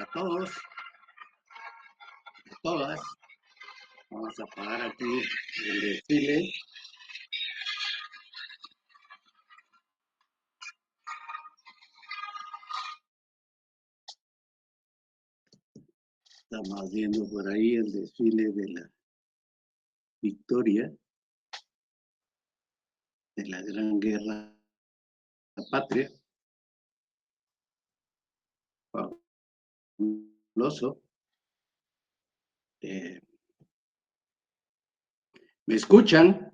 para todos, todas. Vamos a apagar aquí el desfile. Estamos viendo por ahí el desfile de la victoria de la Gran Guerra Patria. Fabuloso. ¿Me escuchan?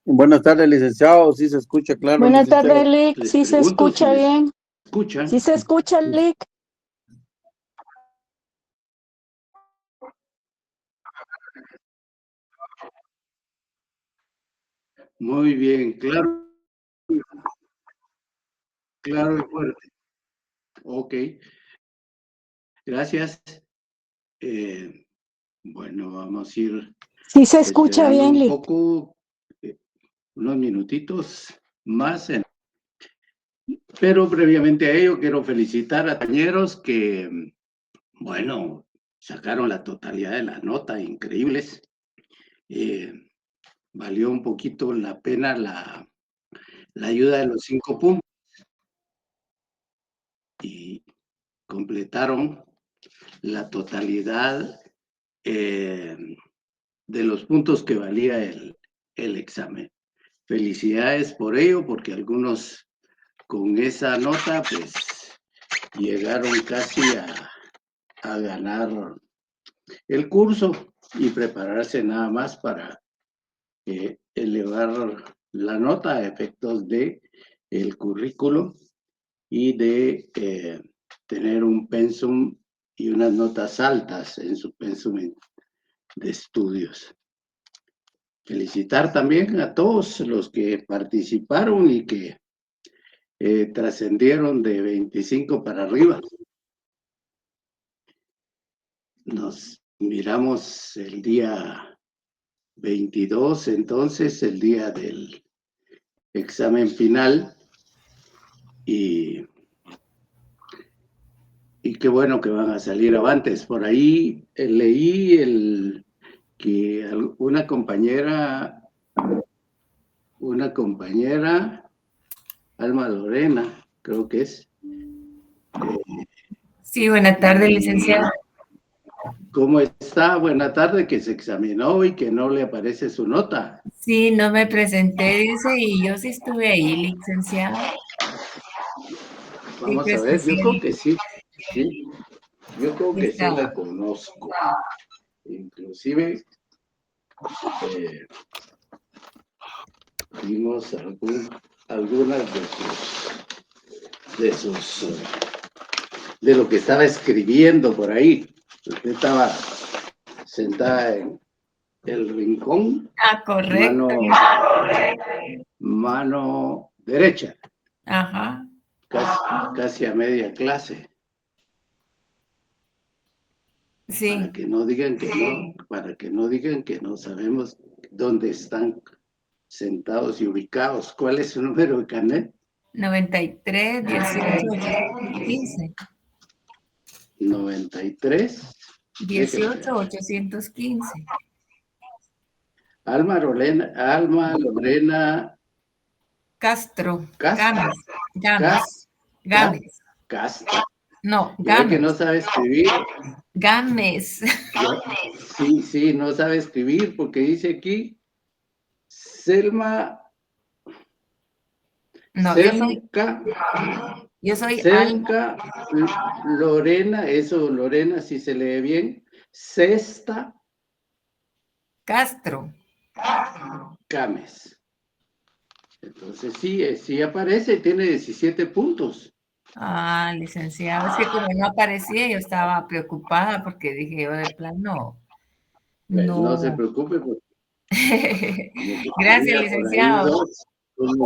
Buenas tardes, licenciado. Sí se escucha claro. Buenas tardes, Lick. Les Sí se pregunto escucha si me bien. escuchan. Sí se escucha, Lick. Muy bien, claro y fuerte. Ok, gracias. Bueno, vamos a ir Sí se escucha esperando bien, un Lick. poco, unos minutitos más. Pero previamente a ello quiero felicitar a compañeros que, bueno, sacaron la totalidad de la nota, increíbles. Valió un poquito la pena la ayuda de los 5 puntos y completaron la totalidad de los puntos que valía el examen. Felicidades por ello, porque algunos con esa nota, pues, llegaron casi a ganar el curso y prepararse nada más para elevar la nota a efectos de el currículo y de tener un pensum y unas notas altas en su pensum de estudios. Felicitar también a todos los que participaron y que trascendieron de 25 para arriba. Nos miramos el día 22, entonces, el día del examen final, y qué bueno que van a salir avantes. Por ahí leí que una compañera, Alma Lorena, creo que es. Sí, buenas tardes, licenciado. ¿Cómo está? Buena tarde, que se examinó y que no le aparece su nota. Sí, no me presenté, dice, y yo sí estuve ahí, licenciado. Vamos Sí, a ver, yo sí. creo que sí, sí. Yo creo que sí Estaba. la conozco. Inclusive vimos algunas de lo que estaba escribiendo por ahí. Usted estaba sentada en el rincón. Ah, correcto. Mano derecha. Ajá. Casi a media clase. Sí. Para que no digan que no sabemos dónde están sentados y ubicados. ¿Cuál es su número de carnet? 93, 18, 815. 93. 18, 815. Alma Lorena Castro. Castro. Gámez. Castro. No, Ya ve que no Gámez. sabe escribir. Gámez. Sí, no sabe escribir porque dice aquí Selma. No, yo soy Selca, Lorena, eso Lorena, si se lee bien. Cesta Castro. Gámez. Entonces sí aparece, tiene 17 puntos. Ah, licenciado, es que como no aparecía, yo estaba preocupada porque dije yo de plan no. Pues no se No. preocupe, porque Gracias, licenciado.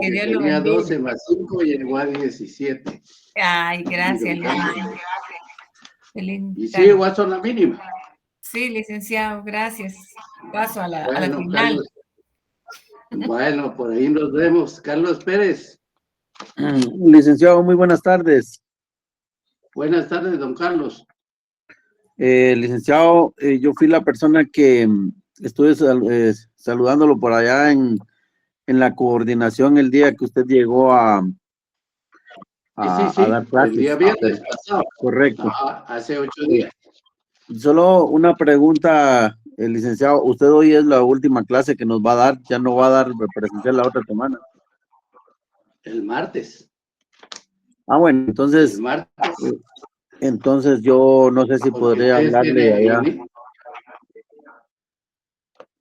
Que Dios lo tenía bendiga. 12 más 5 y llegó a 17. Ay, gracias, licenciado. Y sí llegó a zona mínima. Sí, licenciado, gracias. Paso a la Bueno, final. Carlos. Bueno, por ahí nos vemos. Carlos Pérez. Licenciado, muy buenas tardes. Buenas tardes, don Carlos. Licenciado, yo fui la persona que estuve saludándolo por allá en la coordinación el día que usted llegó a dar El día clases. viernes pasado. Correcto. Ajá, hace 8 días. Solo una pregunta, licenciado. Usted hoy es la última clase que nos va a dar, ya no va a dar presencial la otra semana. El martes. Ah, bueno, El entonces martes. yo no sé si Porque podría ustedes hablarle tienen allá.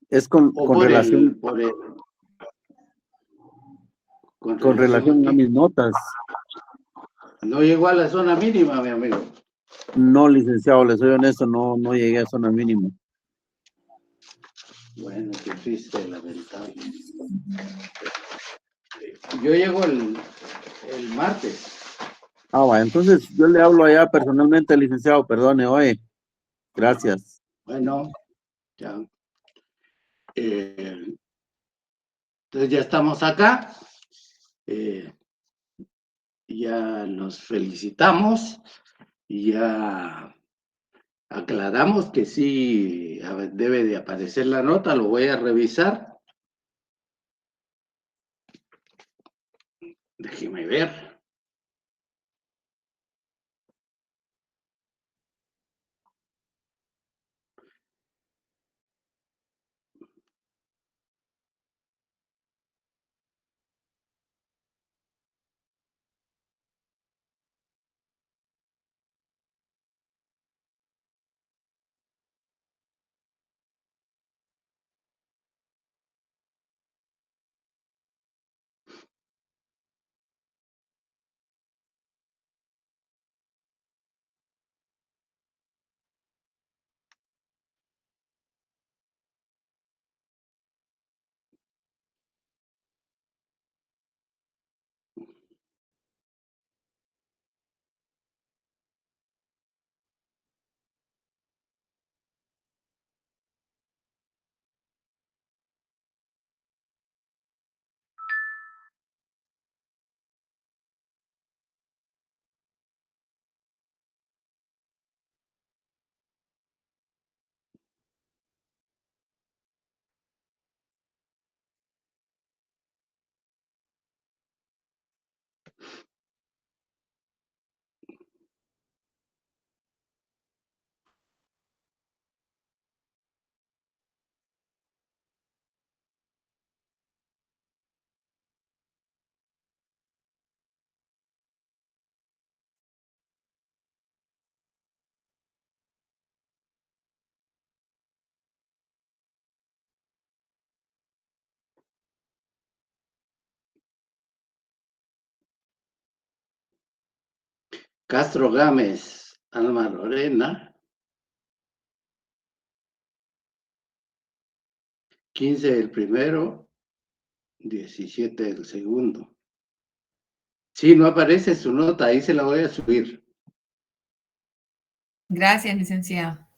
Es con por relación, con relación a qué. mis notas. No llegó a la zona mínima, mi amigo. No, licenciado, le soy honesto, no llegué a zona mínima. Bueno, qué triste, lamentable. Yo llego el martes. Ah, bueno, entonces yo le hablo allá personalmente, licenciado, perdone, oye. Gracias. Bueno, ya. Entonces ya estamos acá. Ya nos felicitamos y ya aclaramos que sí debe de aparecer la nota, lo voy a revisar. Déjeme ver. Castro Gámez, Alma Lorena, 15 del primero, 17 del segundo. Sí, no aparece su nota, ahí se la voy a subir. Gracias, licenciado.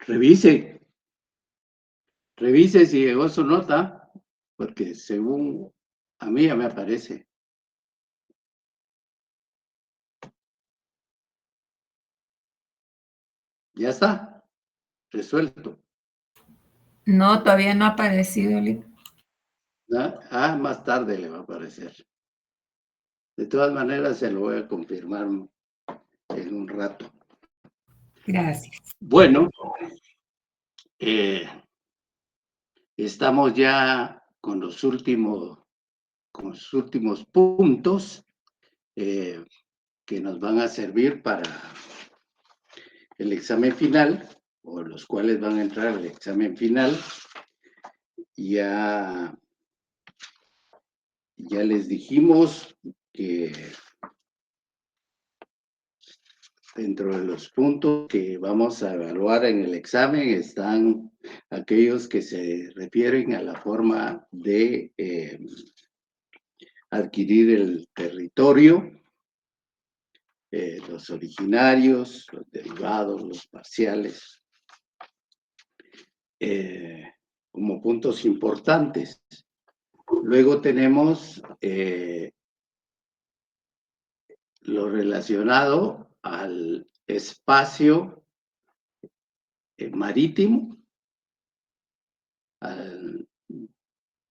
Revise si llegó su nota, porque según a mí ya me aparece. Ya está, resuelto. No, todavía no ha aparecido. ¿No? Ah, más tarde le va a aparecer. De todas maneras, se lo voy a confirmar en un rato. Gracias. Bueno, estamos ya con los últimos puntos que nos van a servir para el examen final, o los cuales van a entrar al examen final. Ya les dijimos que dentro de los puntos que vamos a evaluar en el examen están aquellos que se refieren a la forma de adquirir el territorio, los originarios, los derivados, los parciales, como puntos importantes. Luego tenemos lo relacionado al espacio marítimo,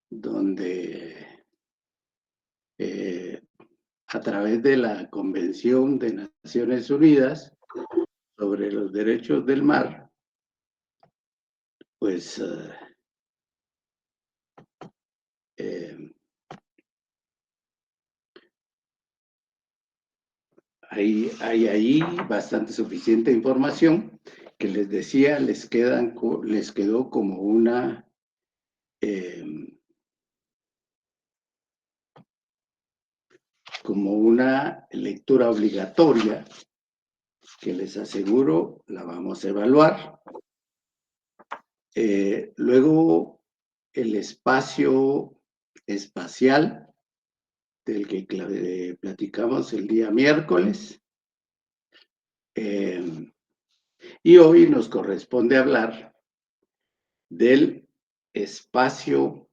donde a través de la Convención de Naciones Unidas sobre los Derechos del Mar, pues hay ahí bastante suficiente información que les decía, les quedó como una lectura obligatoria que les aseguro la vamos a evaluar. Luego, el espacio espacial del que platicamos el día miércoles. Y hoy nos corresponde hablar del espacio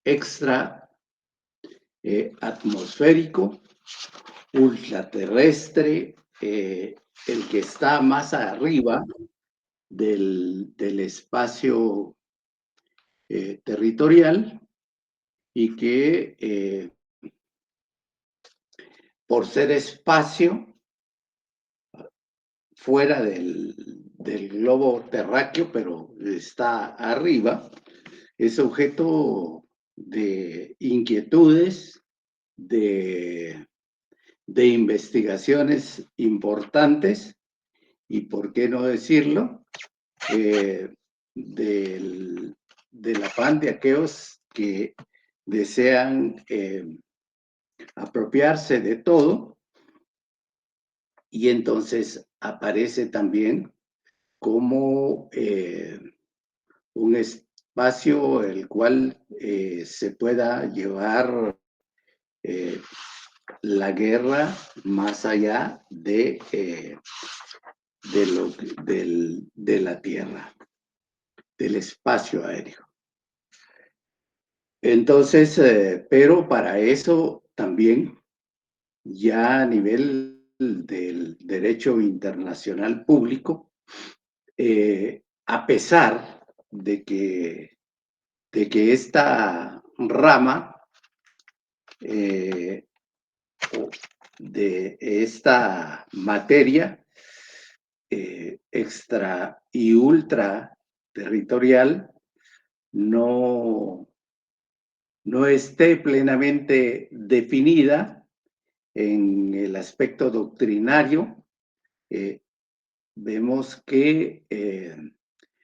extra atmosférico, ultraterrestre, el que está más arriba del espacio territorial, y que por ser espacio fuera del globo terráqueo, pero está arriba, es objeto de inquietudes, de investigaciones importantes, y por qué no decirlo, del afán de aquellos que desean apropiarse de todo, y entonces aparece también como un espacio el cual se pueda llevar la guerra más allá de la tierra, del espacio aéreo. Entonces, pero para eso también, ya a nivel del derecho internacional público, a pesar de que esta rama de esta materia extra y ultra territorial no esté plenamente definida en el aspecto doctrinario, vemos que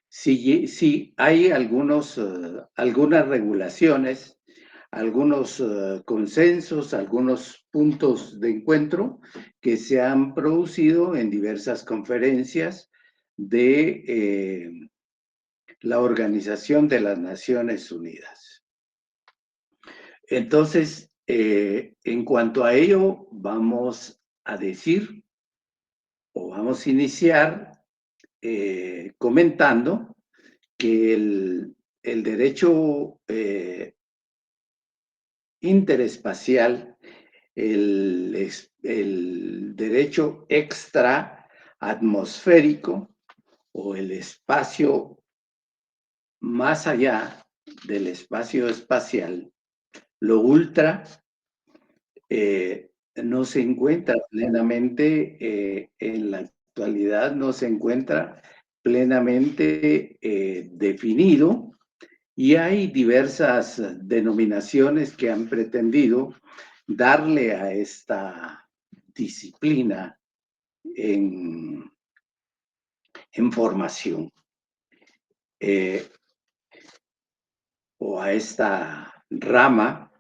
sí hay algunas regulaciones, algunos consensos, algunos puntos de encuentro que se han producido en diversas conferencias de la Organización de las Naciones Unidas. Entonces, en cuanto a ello, vamos a decir, o vamos a iniciar comentando que el derecho interespacial, el derecho extra atmosférico, o el espacio más allá del espacio espacial, lo ultra, no se encuentra plenamente en la actualidad no se encuentra plenamente definido, y hay diversas denominaciones que han pretendido darle a esta disciplina en formación, o a esta rama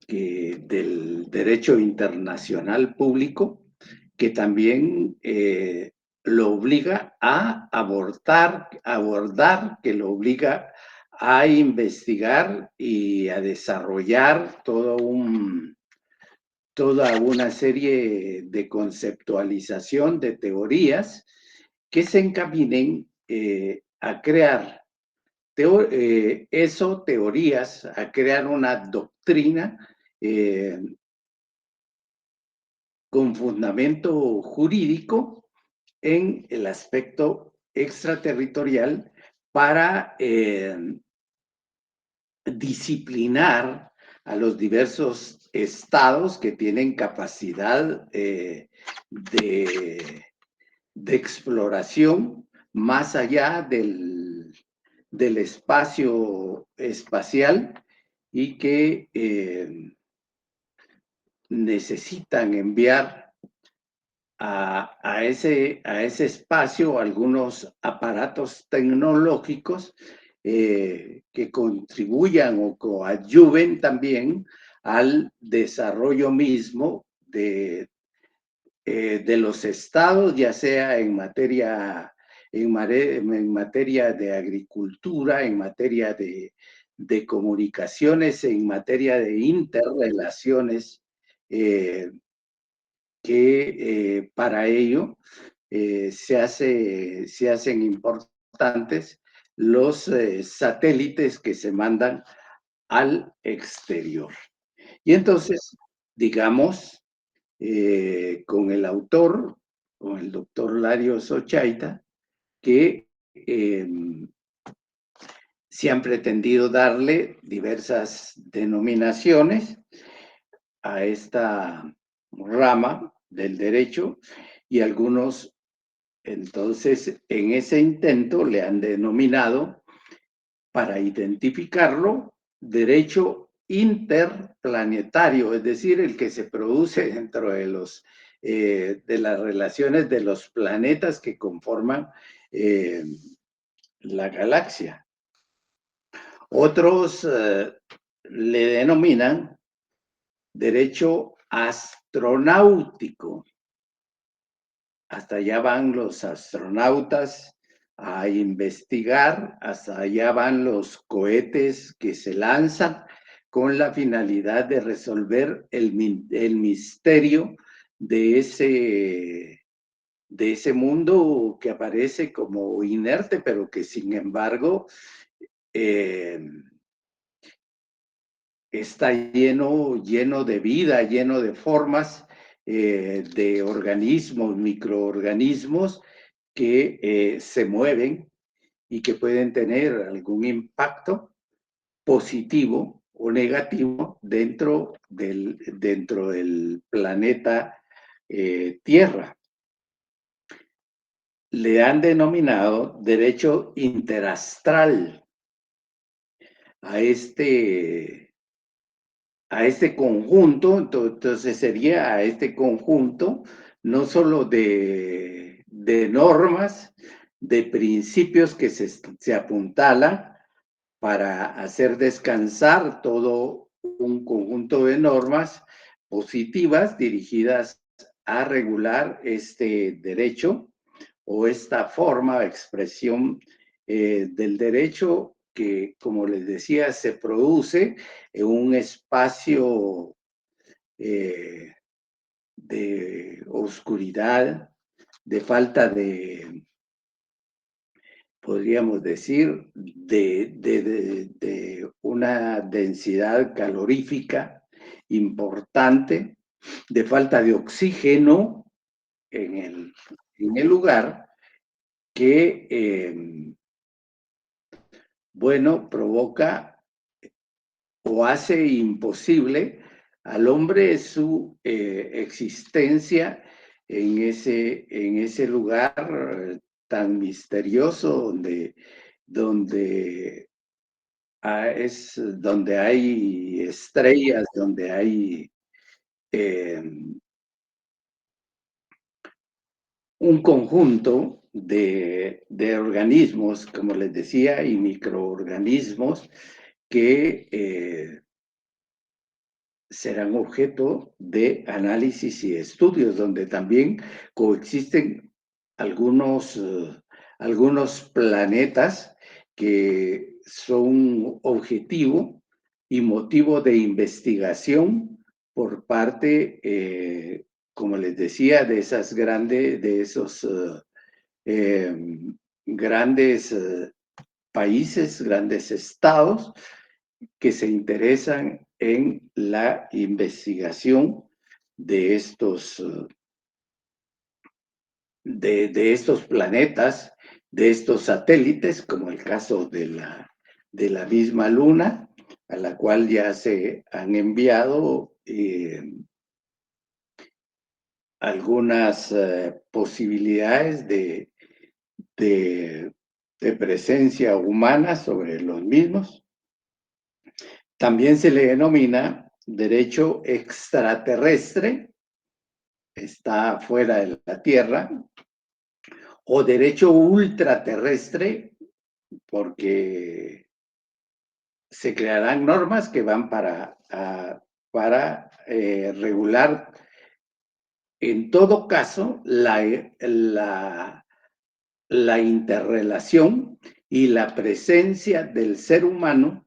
del derecho internacional público, que también lo obliga a abordar, que lo obliga a investigar y a desarrollar toda una serie de conceptualización de teorías que se encaminen a crear teorías, a crear una doctrina con fundamento jurídico en el aspecto extraterritorial para disciplinar a los diversos estados que tienen capacidad de exploración más allá del espacio espacial, y que necesitan enviar a ese espacio algunos aparatos tecnológicos que contribuyan o coadyuven también al desarrollo mismo de los estados, ya sea en materia de agricultura, en materia de comunicaciones, en materia de interrelaciones, que para ello se hacen importantes los satélites que se mandan al exterior. Y entonces, digamos, con el autor, con el doctor Larios Ochaita, que se han pretendido darle diversas denominaciones a esta rama del derecho, y algunos, entonces, en ese intento le han denominado, para identificarlo, derecho interplanetario, es decir, el que se produce dentro de de las relaciones de los planetas que conforman la galaxia. Otros le denominan derecho astronáutico. Hasta allá van los astronautas a investigar, hasta allá van los cohetes que se lanzan con la finalidad de resolver el misterio de ese mundo que aparece como inerte, pero que sin embargo está lleno de vida, lleno de formas, de organismos, microorganismos que se mueven y que pueden tener algún impacto positivo o negativo dentro del planeta Tierra. Le han denominado derecho interastral a este conjunto. Entonces sería a este conjunto no solo de normas, de principios que se apuntalan para hacer descansar todo un conjunto de normas positivas dirigidas a regular este derecho o esta forma de expresión del derecho que, como les decía, se produce en un espacio de oscuridad, de falta de, podríamos decir, de una densidad calorífica importante, de falta de oxígeno en el lugar, que, bueno, provoca o hace imposible al hombre su existencia en ese lugar tan misterioso donde es donde hay estrellas, donde hay un conjunto de organismos, como les decía, y microorganismos que serán objeto de análisis y estudios, donde también coexisten algunos planetas que son objetivo y motivo de investigación por parte, como les decía, de esos grandes países, grandes estados que se interesan en la investigación de estos planetas, de estos satélites, como el caso de la misma Luna, a la cual ya se han enviado algunas posibilidades de presencia humana sobre los mismos. También se le denomina derecho extraterrestre, está fuera de la Tierra, o derecho ultraterrestre, porque se crearán normas que van para regular, en todo caso, la interrelación y la presencia del ser humano,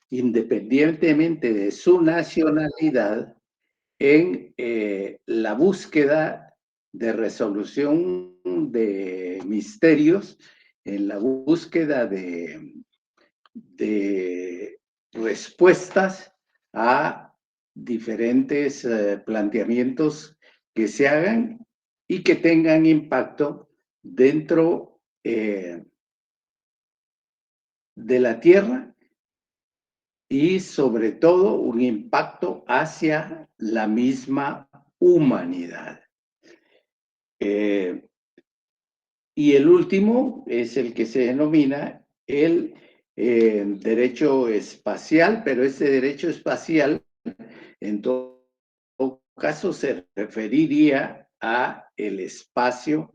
independientemente de su nacionalidad, en la búsqueda de resolución de misterios, en la búsqueda de respuestas a diferentes planteamientos que se hagan y que tengan impacto dentro de la Tierra y sobre todo un impacto hacia la misma humanidad. Y el último es el que se denomina el derecho espacial, pero ese derecho espacial en todo caso se referiría a el espacio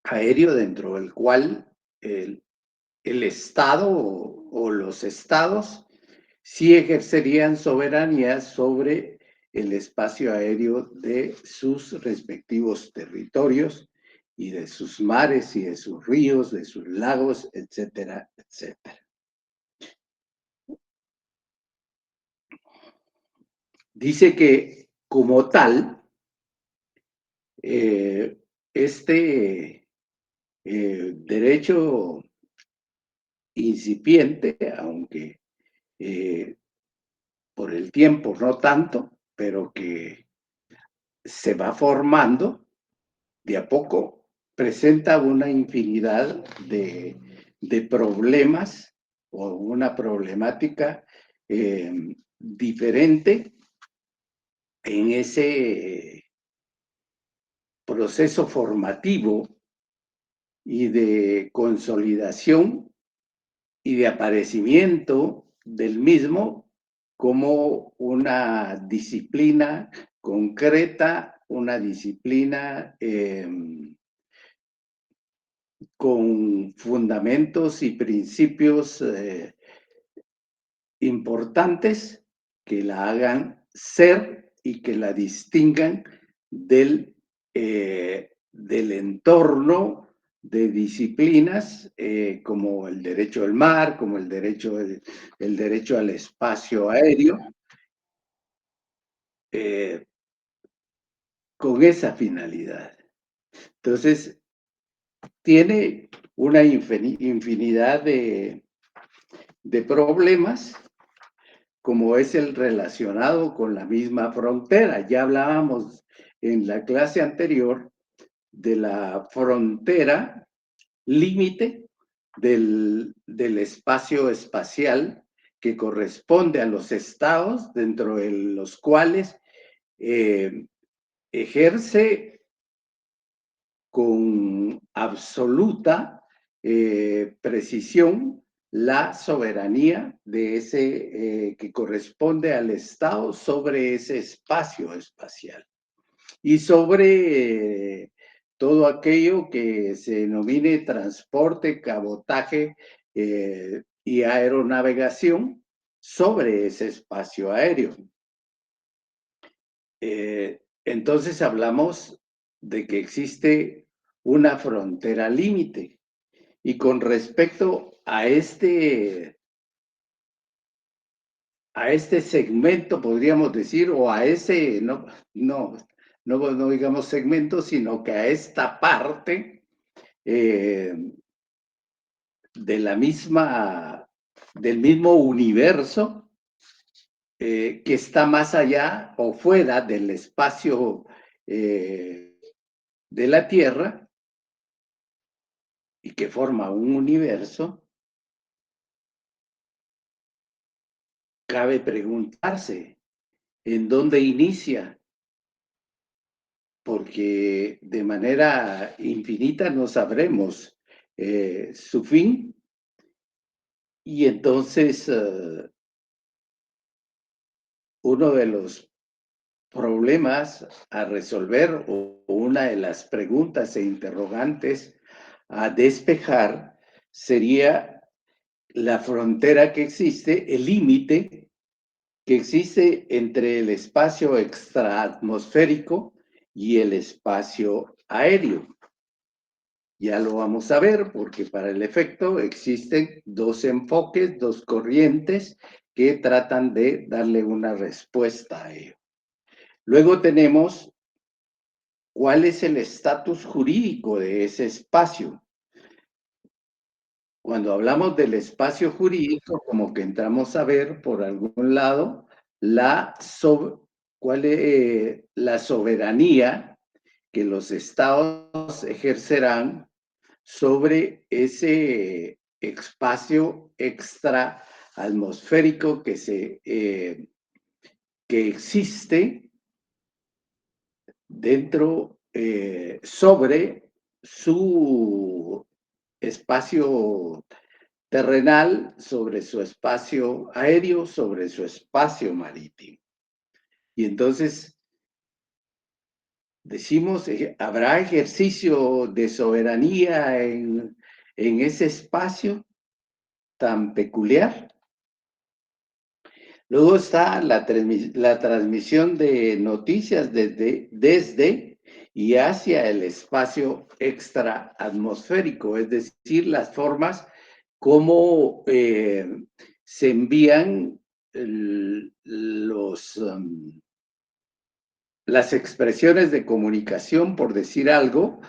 aéreo dentro del cual el Estado o los estados sí ejercerían soberanía sobre el espacio aéreo de sus respectivos territorios y de sus mares y de sus ríos, de sus lagos, etcétera, etcétera. Dice que como tal, este derecho incipiente, aunque por el tiempo no tanto, pero que se va formando de a poco, presenta una infinidad de problemas o una problemática diferente en ese proceso formativo y de consolidación y de aparecimiento del mismo como una disciplina concreta, una disciplina con fundamentos y principios importantes que la hagan ser y que la distingan del entorno de disciplinas como el derecho al mar, como el derecho al espacio aéreo, con esa finalidad. Entonces, tiene una infinidad de problemas, como es el relacionado con la misma frontera. Ya hablábamos en la clase anterior de la frontera límite del espacio espacial que corresponde a los estados, dentro de los cuales ejerce con absoluta precisión la soberanía de ese que corresponde al Estado sobre ese espacio espacial y sobre todo aquello que se denomine transporte, cabotaje y aeronavegación sobre ese espacio aéreo. Entonces hablamos de que existe una frontera límite y con respecto a este segmento, podríamos decir, o a ese, no digamos segmento, sino que a esta parte de la misma, del mismo universo que está más allá o fuera del espacio de la Tierra y que forma un universo, cabe preguntarse en dónde inicia, porque de manera infinita no sabremos su fin, y entonces uno de los problemas a resolver o una de las preguntas e interrogantes a despejar sería la frontera que existe, el límite que existe entre el espacio extraatmosférico y el espacio aéreo. Ya lo vamos a ver porque para el efecto existen dos enfoques, dos corrientes que tratan de darle una respuesta a ello. Luego tenemos cuál es el estatus jurídico de ese espacio. Cuando hablamos del espacio jurídico, como que entramos a ver por algún lado cuál es la soberanía que los estados ejercerán sobre ese espacio extraatmosférico que existe dentro, sobre su espacio terrenal, sobre su espacio aéreo, sobre su espacio marítimo. Y entonces decimos, ¿habrá ejercicio de soberanía en ese espacio tan peculiar? Luego está la transmisión de noticias desde y hacia el espacio extraatmosférico, es decir, las formas como se envían las expresiones de comunicación, por decir algo,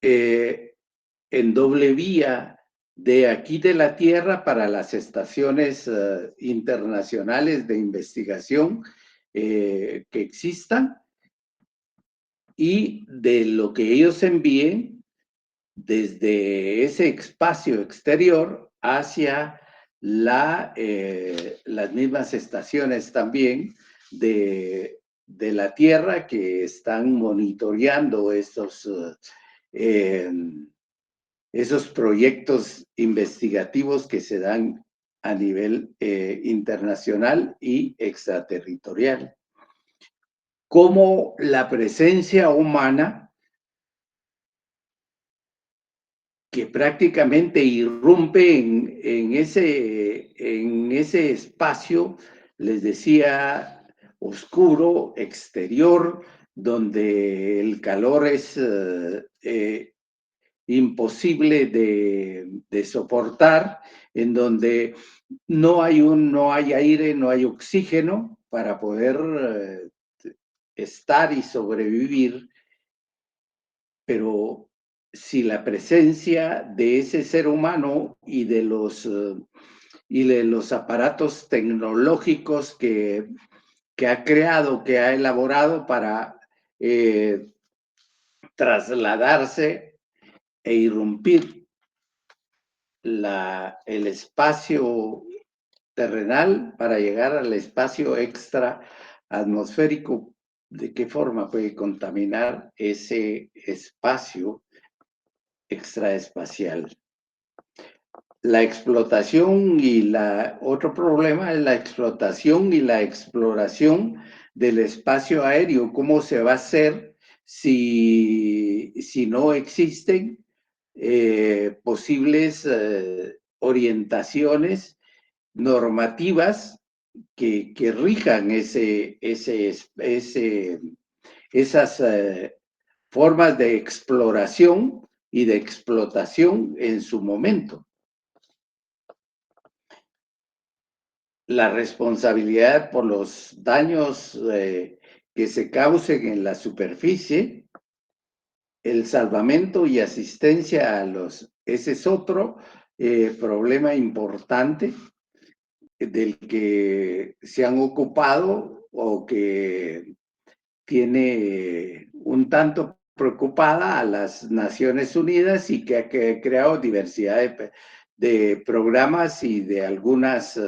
en doble vía de aquí de la Tierra para las estaciones internacionales de investigación que existan y de lo que ellos envíen desde ese espacio exterior hacia las mismas estaciones también de la Tierra que están monitoreando esos proyectos investigativos que se dan a nivel internacional y extraterritorial. Como la presencia humana que prácticamente irrumpe en ese espacio, les decía, oscuro, exterior, donde el calor es imposible de soportar, en donde no hay aire, no hay oxígeno para poder estar y sobrevivir, pero si la presencia de ese ser humano y de los aparatos tecnológicos que ha creado, que ha elaborado para trasladarse e irrumpir el espacio terrenal para llegar al espacio extraatmosférico ¿de qué forma puede contaminar ese espacio extraespacial? La explotación y otro problema es la explotación y la exploración del espacio aéreo. ¿Cómo se va a hacer si no existen posibles orientaciones normativas que rijan esas formas de exploración y de explotación en su momento? La responsabilidad por los daños que se causen en la superficie, el salvamento y asistencia a ese es otro problema importante del que se han ocupado o que tiene un tanto preocupada a las Naciones Unidas y que ha creado diversidad de programas y de algunas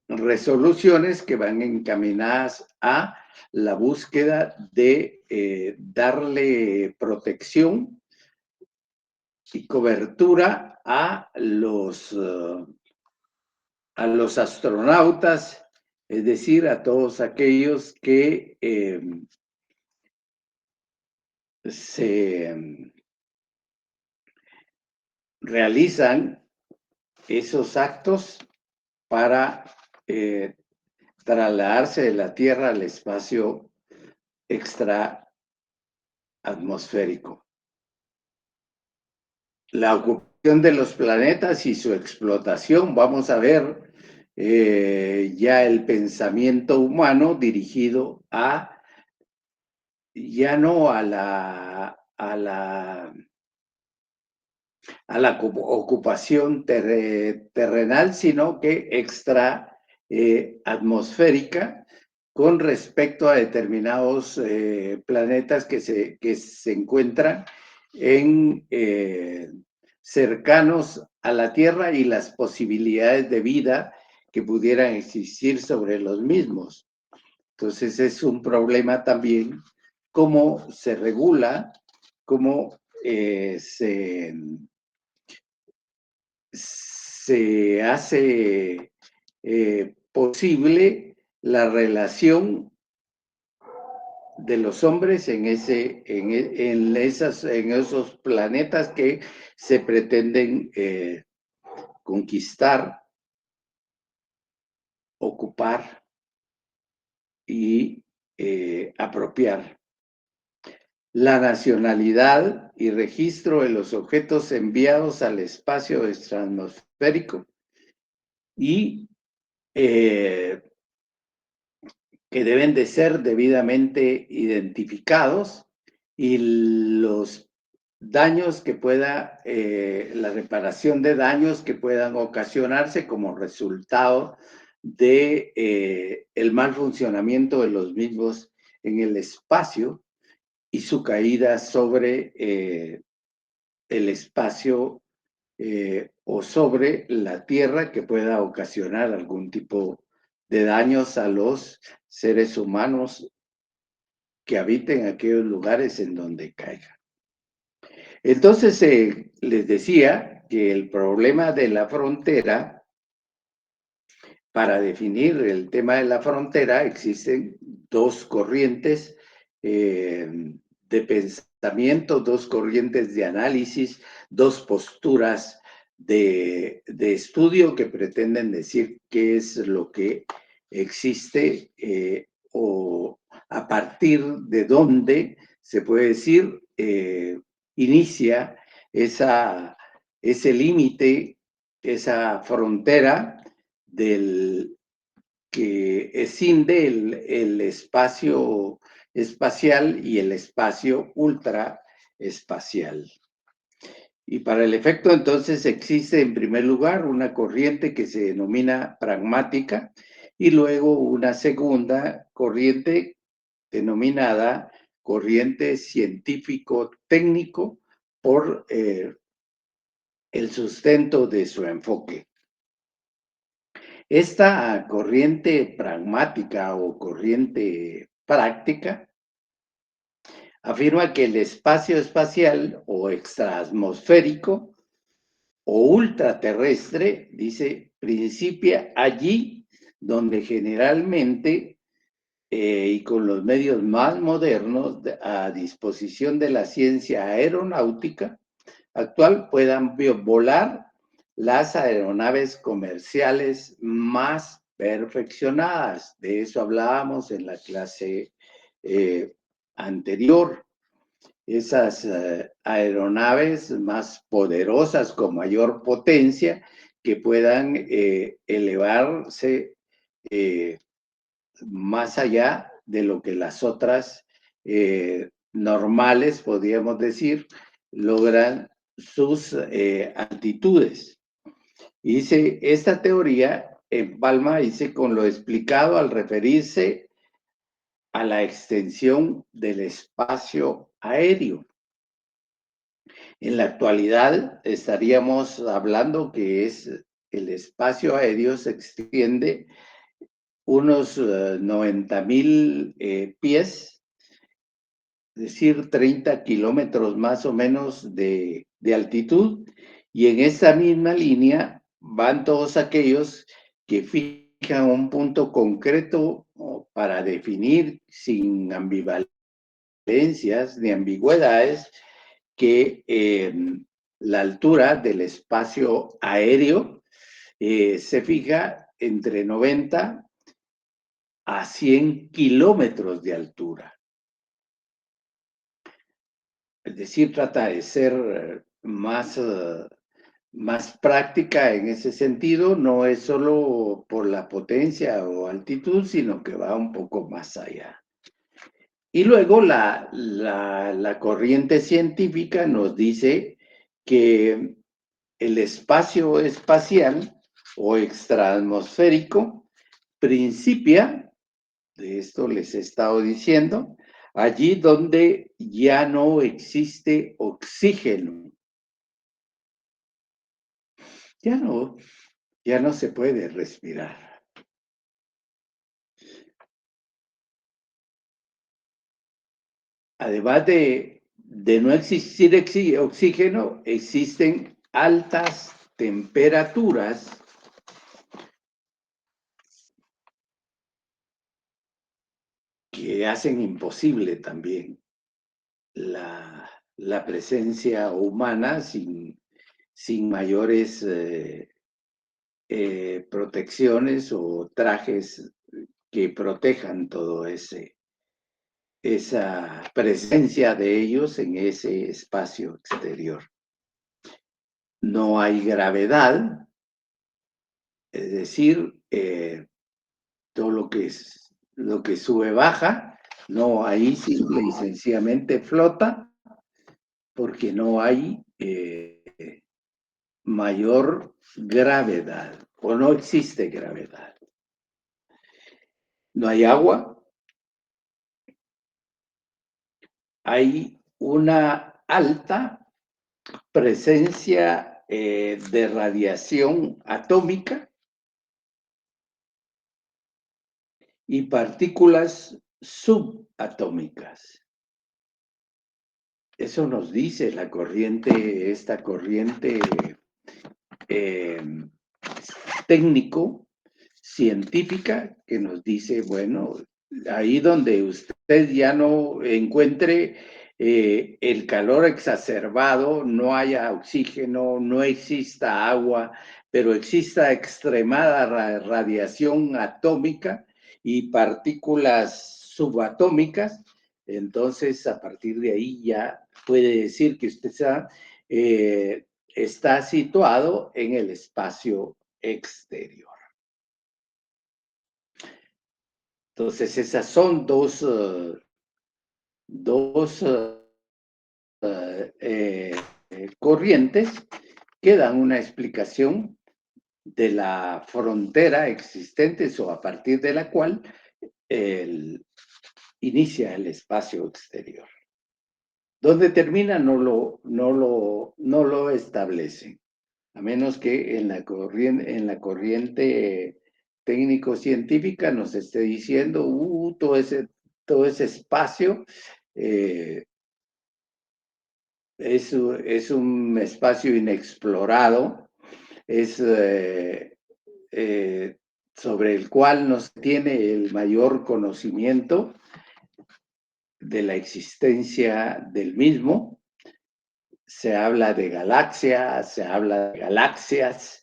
resoluciones que van encaminadas a la búsqueda de darle protección y cobertura a los astronautas, es decir, a todos aquellos que se realizan esos actos para trasladarse de la Tierra al espacio extraatmosférico. La ocupación de los planetas y su explotación, vamos a ver ya el pensamiento humano dirigido ya no a la ocupación terrenal, sino que extra atmosférica con respecto a determinados planetas que se encuentran cercanos a la Tierra y las posibilidades de vida que pudieran existir sobre los mismos. Entonces es un problema también cómo se regula, cómo se hace posible la relación de los hombres en esos planetas que se pretenden conquistar, ocupar y apropiar. La nacionalidad y registro de los objetos enviados al espacio extraatmosférico y que deben de ser debidamente identificados, y los daños que pueda, la reparación de daños que puedan ocasionarse como resultado de el mal funcionamiento de los mismos en el espacio y su caída sobre el espacio o sobre la Tierra, que pueda ocasionar algún tipo de daños a los seres humanos que habiten aquellos lugares en donde caiga. Entonces, les decía que el problema de la frontera, para definir el tema de la frontera, existen dos corrientes de pensamiento, dos corrientes de análisis, dos posturas de estudio que pretenden decir qué es lo que existe o a partir de dónde se puede decir inicia ese límite, esa frontera que escinde el espacio espacial y el espacio ultraespacial. Y para el efecto, entonces, existe en primer lugar una corriente que se denomina pragmática y luego una segunda corriente denominada corriente científico-técnico por el sustento de su enfoque. Esta corriente pragmática o corriente práctica afirma que el espacio espacial o extraatmosférico o ultraterrestre, dice, principia allí donde generalmente y con los medios más modernos a disposición de la ciencia aeronáutica actual puedan volar las aeronaves comerciales más perfeccionadas. De eso hablábamos en la clase anterior. Esas aeronaves más poderosas, con mayor potencia, que puedan elevarse más allá de lo que las otras normales, podríamos decir, logran sus altitudes. Y dice, esta teoría empalma, dice, con lo explicado al referirse a la extensión del espacio aéreo. En la actualidad estaríamos hablando que el espacio aéreo se extiende unos 90,000 pies, es decir, 30 kilómetros más o menos de altitud, y en esa misma línea van todos aquellos que fijan un punto concreto para definir sin ambivalencias ni ambigüedades que la altura del espacio aéreo se fija entre 90 a 100 kilómetros de altura. Es decir, trata de ser más práctica en ese sentido, no es solo por la potencia o altitud, sino que va un poco más allá. Y luego la corriente científica nos dice que el espacio espacial o extraatmosférico principia, de esto les he estado diciendo, allí donde ya no existe oxígeno. Ya no se puede respirar. Además de no existir oxígeno, existen altas temperaturas que hacen imposible también la presencia humana sin mayores protecciones o trajes que protejan todo esa presencia de ellos en ese espacio exterior. No hay gravedad, es decir, todo lo que sube baja, no, ahí simple y sencillamente flota, porque no hay mayor gravedad, o no existe gravedad. No hay agua, hay una alta presencia de radiación atómica y partículas subatómicas. Eso nos dice esta corriente técnico-científica que nos dice, bueno, ahí donde usted ya no encuentre el calor exacerbado, no haya oxígeno, no exista agua, pero exista extremada radiación atómica y partículas subatómicas, entonces a partir de ahí ya puede decir que usted está situado en el espacio exterior. Entonces, esas son dos corrientes que dan una explicación de la frontera existente o a partir de la cual inicia el espacio exterior. ¿Dónde termina? No lo establece, a menos que en la corriente técnico-científica nos esté diciendo, todo ese espacio es un espacio inexplorado, es sobre el cual no se tiene el mayor conocimiento de la existencia del mismo. Se habla de galaxias, se habla de galaxias,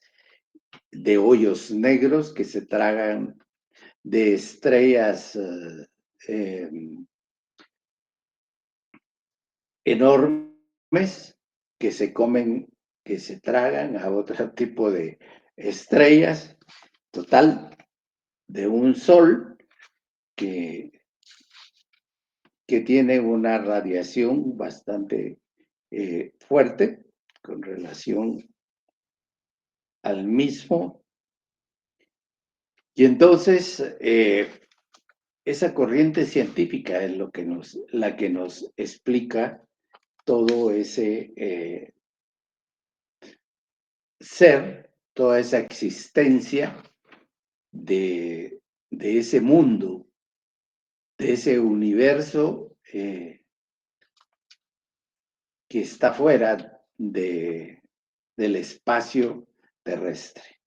de hoyos negros que se tragan, de estrellas enormes que se comen, que se tragan a otro tipo de estrellas, total, de un sol que tiene una radiación bastante fuerte con relación al mismo. Y entonces, esa corriente científica es la que nos explica todo ese ser, toda esa existencia de ese mundo, de ese universo que está fuera del espacio terrestre.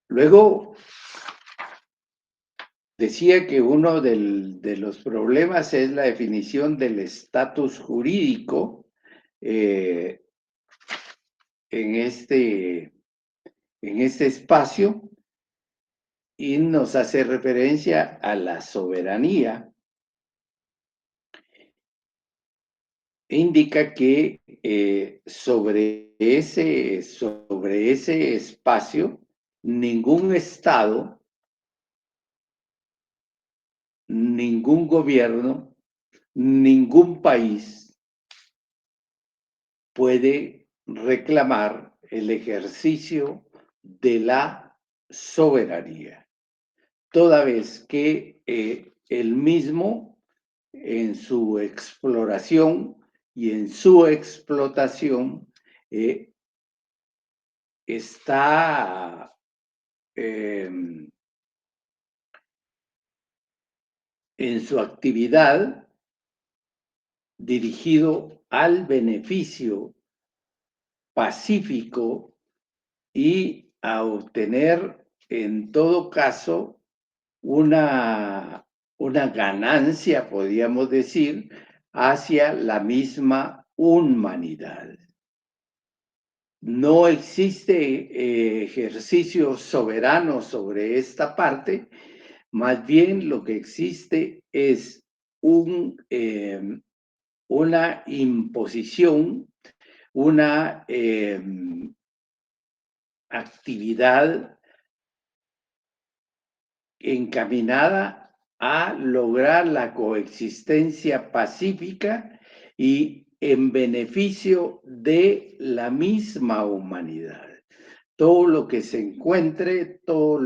Luego, decía que uno de los problemas es la definición del estatus jurídico en este espacio, y nos hace referencia a la soberanía. Indica que sobre ese espacio, ningún Estado, ningún gobierno, ningún país puede reclamar el ejercicio de la soberanía, toda vez que el mismo, en su exploración y en su explotación, está en su actividad dirigido al beneficio pacífico y a obtener, en todo caso, una ganancia, podríamos decir, hacia la misma humanidad. No existe ejercicio soberano sobre esta parte, más bien lo que existe es una imposición, una actividad encaminada a lograr la coexistencia pacífica y en beneficio de la misma humanidad. Todo lo que se encuentre, todo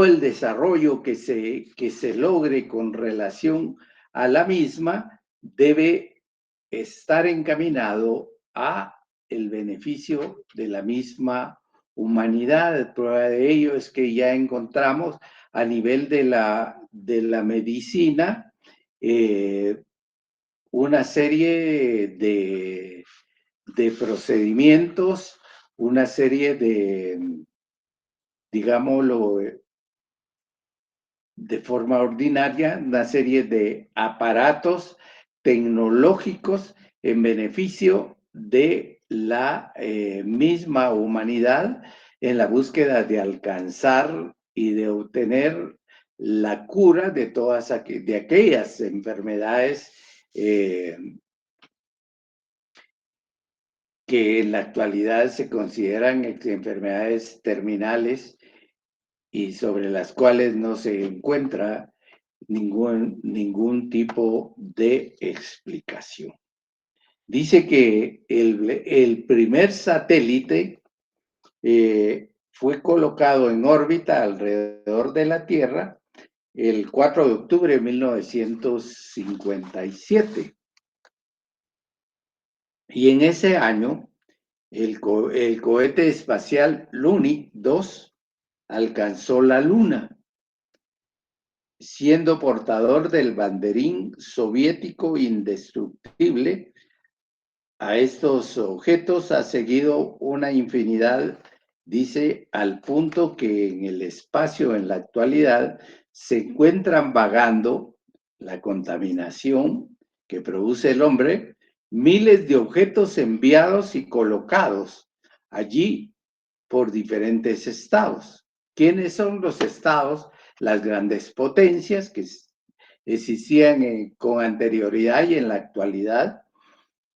el desarrollo que se logre con relación a la misma debe estar encaminado a el beneficio de la misma humanidad. Prueba de ello es que ya encontramos a nivel de la medicina una serie de procedimientos, una serie de, digámoslo, de forma ordinaria, una serie de aparatos tecnológicos en beneficio de la misma humanidad en la búsqueda de alcanzar y de obtener la cura de todas aquellas enfermedades que en la actualidad se consideran enfermedades terminales y sobre las cuales no se encuentra ningún tipo de explicación. Dice que el primer satélite fue colocado en órbita alrededor de la Tierra el 4 de octubre de 1957. Y en ese año, el cohete espacial Luni 2 alcanzó la Luna, siendo portador del banderín soviético indestructible. A estos objetos ha seguido una infinidad, dice, al punto que en el espacio en la actualidad se encuentran vagando la contaminación que produce el hombre, miles de objetos enviados y colocados allí por diferentes estados. ¿Quiénes son los estados? Las grandes potencias que existían con anterioridad y en la actualidad,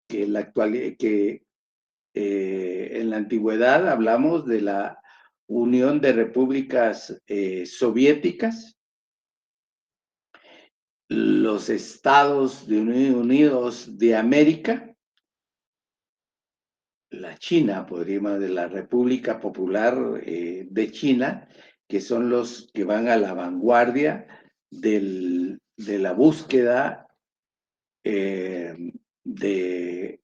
que en la antigüedad hablamos de la Unión de Repúblicas Soviéticas, los Estados Unidos de América, la China, podríamos de la República Popular de China, que son los que van a la vanguardia de la búsqueda de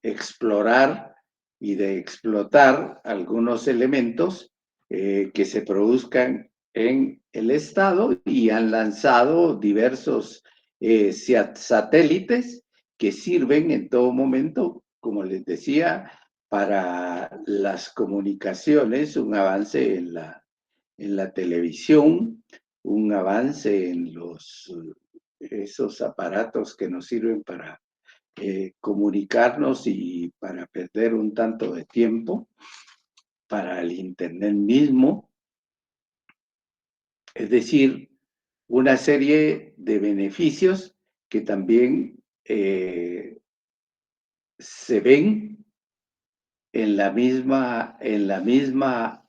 explorar y de explotar algunos elementos que se produzcan en el estado, y han lanzado diversos satélites que sirven en todo momento, como les decía, para las comunicaciones, un avance en la televisión, un avance en esos aparatos que nos sirven para comunicarnos y para perder un tanto de tiempo, para el Internet mismo, es decir, una serie de beneficios que también se ven en la misma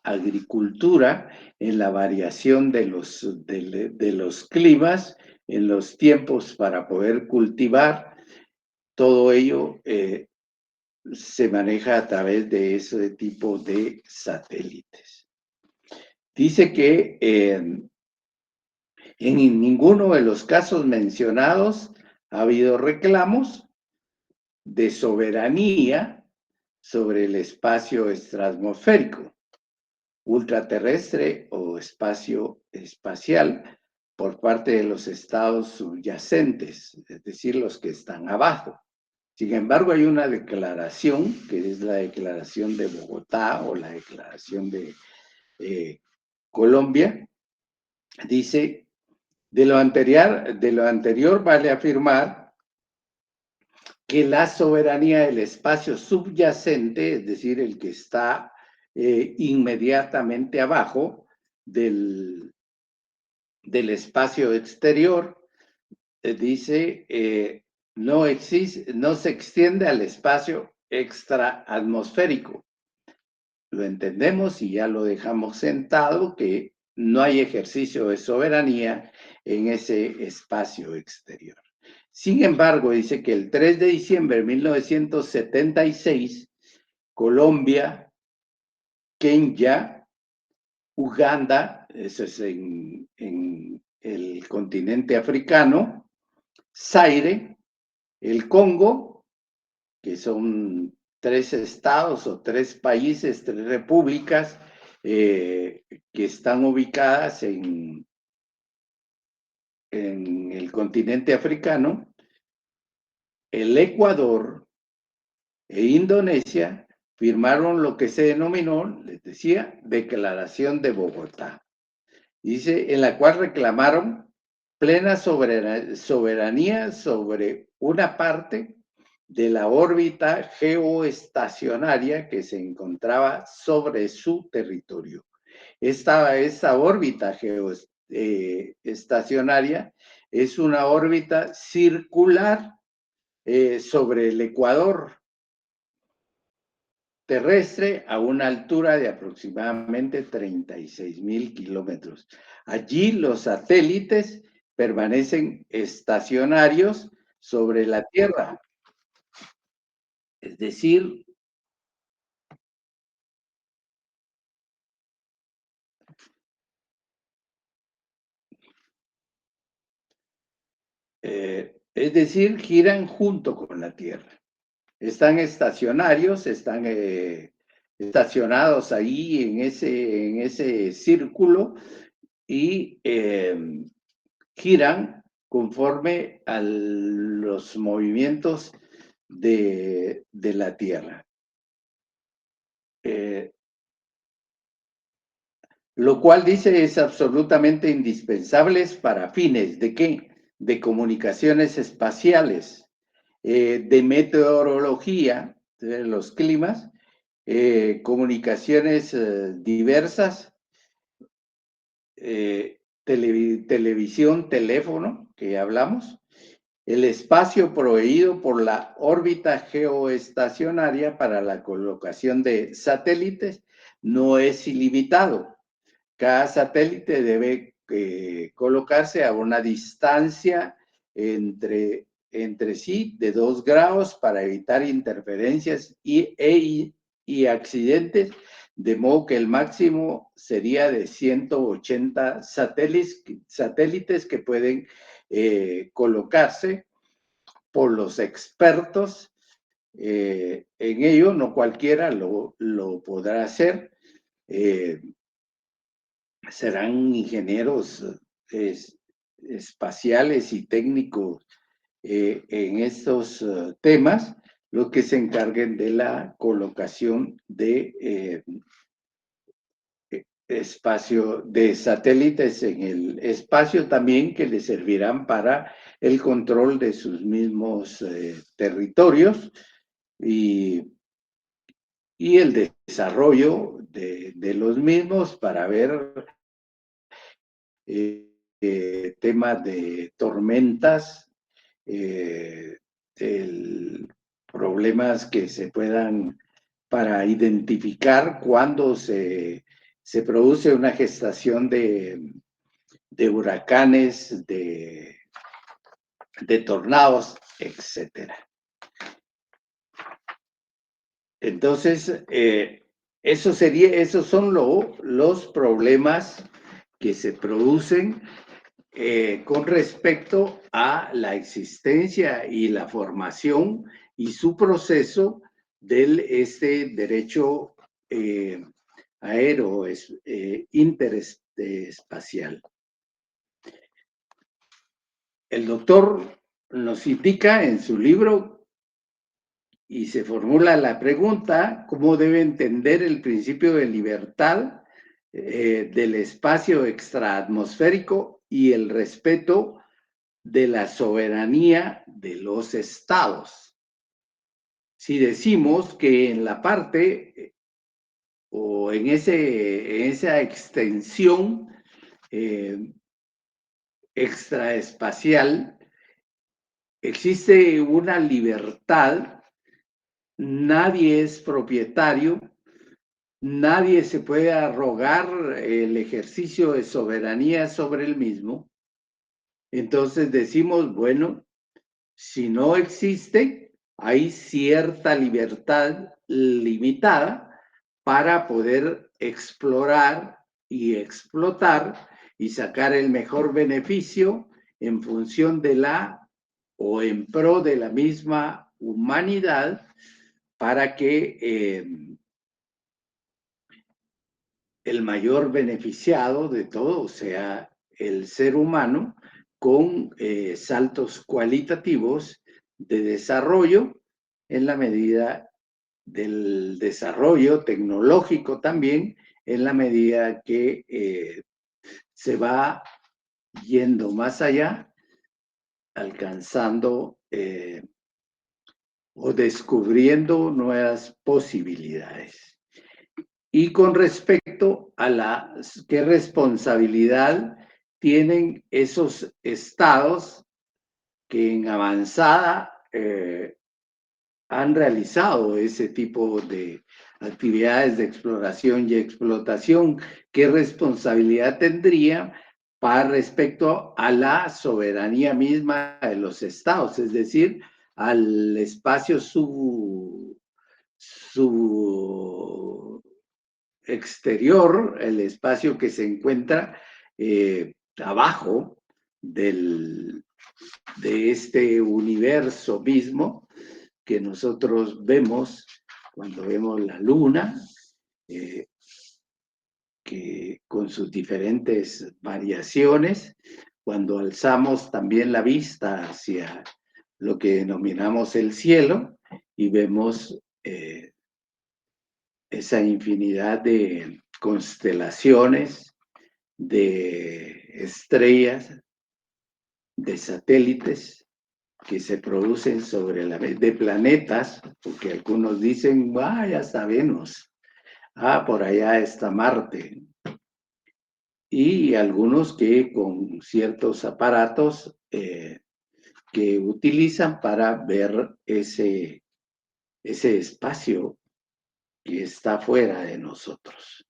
agricultura, en la variación de los climas, en los tiempos para poder cultivar. Todo ello se maneja a través de ese tipo de satélites. Dice que en ninguno de los casos mencionados ha habido reclamos de soberanía sobre el espacio estratosférico, ultraterrestre o espacio espacial por parte de los estados subyacentes, es decir, los que están abajo. Sin embargo, hay una declaración, que es la Declaración de Bogotá o la Declaración de Colombia. Dice, de lo anterior vale afirmar que la soberanía del espacio subyacente, es decir, el que está inmediatamente abajo del espacio exterior, dice, no se extiende al espacio extraatmosférico. Lo entendemos y ya lo dejamos sentado, que no hay ejercicio de soberanía en ese espacio exterior. Sin embargo, dice que el 3 de diciembre de 1976, Colombia, Kenia, Uganda, eso es en el continente africano, Zaire, el Congo, que son 3 estados o 3 países, 3 repúblicas que están ubicadas en el continente africano, el Ecuador e Indonesia firmaron lo que se denominó, les decía, Declaración de Bogotá. Dice, en la cual reclamaron plena soberanía sobre una parte de la órbita geoestacionaria que se encontraba sobre su territorio. Esta órbita geoestacionaria es una órbita circular sobre el ecuador terrestre a una altura de aproximadamente 36,000 kilómetros. Allí los satélites permanecen estacionarios sobre la Tierra. Es decir, giran junto con la Tierra. Están estacionarios, están estacionados ahí en ese círculo y giran conforme a los movimientos de la Tierra. Lo cual dice es absolutamente indispensable para fines de ¿qué? De comunicaciones espaciales, de meteorología, de los climas, comunicaciones diversas, televisión, teléfono, que ya hablamos, el espacio proveído por la órbita geoestacionaria para la colocación de satélites no es ilimitado. Cada satélite debe colocarse a una distancia entre sí de 2 grados para evitar interferencias y accidentes, de modo que el máximo sería de 180 satélites que pueden colocarse por los expertos en ello. No cualquiera lo podrá hacer. Serán ingenieros espaciales y técnicos en estos temas los que se encarguen de la colocación de espacio de satélites en el espacio también, que les servirán para el control de sus mismos territorios y el desarrollo de los mismos para ver temas de tormentas, problemas que se puedan, para identificar cuando se produce una gestación de huracanes, de tornados, etcétera. Entonces, esos son los problemas que se producen con respecto a la existencia y la formación y su proceso de derecho aéreo interespacial. El doctor nos indica en su libro y se formula la pregunta: ¿cómo debe entender el principio de libertad del espacio extraatmosférico y el respeto de la soberanía de los estados? Si decimos que en la parte o en esa extensión extraespacial existe una libertad, nadie es propietario, nadie se puede arrogar el ejercicio de soberanía sobre el mismo. Entonces decimos, bueno, si no existe, hay cierta libertad limitada para poder explorar y explotar y sacar el mejor beneficio en función de o en pro de la misma humanidad, para que el mayor beneficiado de todo sea el ser humano, con saltos cualitativos de desarrollo en la medida del desarrollo tecnológico también, en la medida que se va yendo más allá, alcanzando o descubriendo nuevas posibilidades. Y con respecto a qué responsabilidad tienen esos estados que en avanzada han realizado ese tipo de actividades de exploración y explotación, ¿qué responsabilidad tendría para respecto a la soberanía misma de los estados? Es decir, al espacio exterior, el espacio que se encuentra abajo de este universo mismo que nosotros vemos cuando vemos la luna, que con sus diferentes variaciones, cuando alzamos también la vista hacia lo que denominamos el cielo y vemos esa infinidad de constelaciones, de estrellas, de satélites que se producen sobre de planetas, porque algunos dicen, ya está Venus, por allá está Marte, y algunos que con ciertos aparatos que utilizan para ver ese espacio que está fuera de nosotros.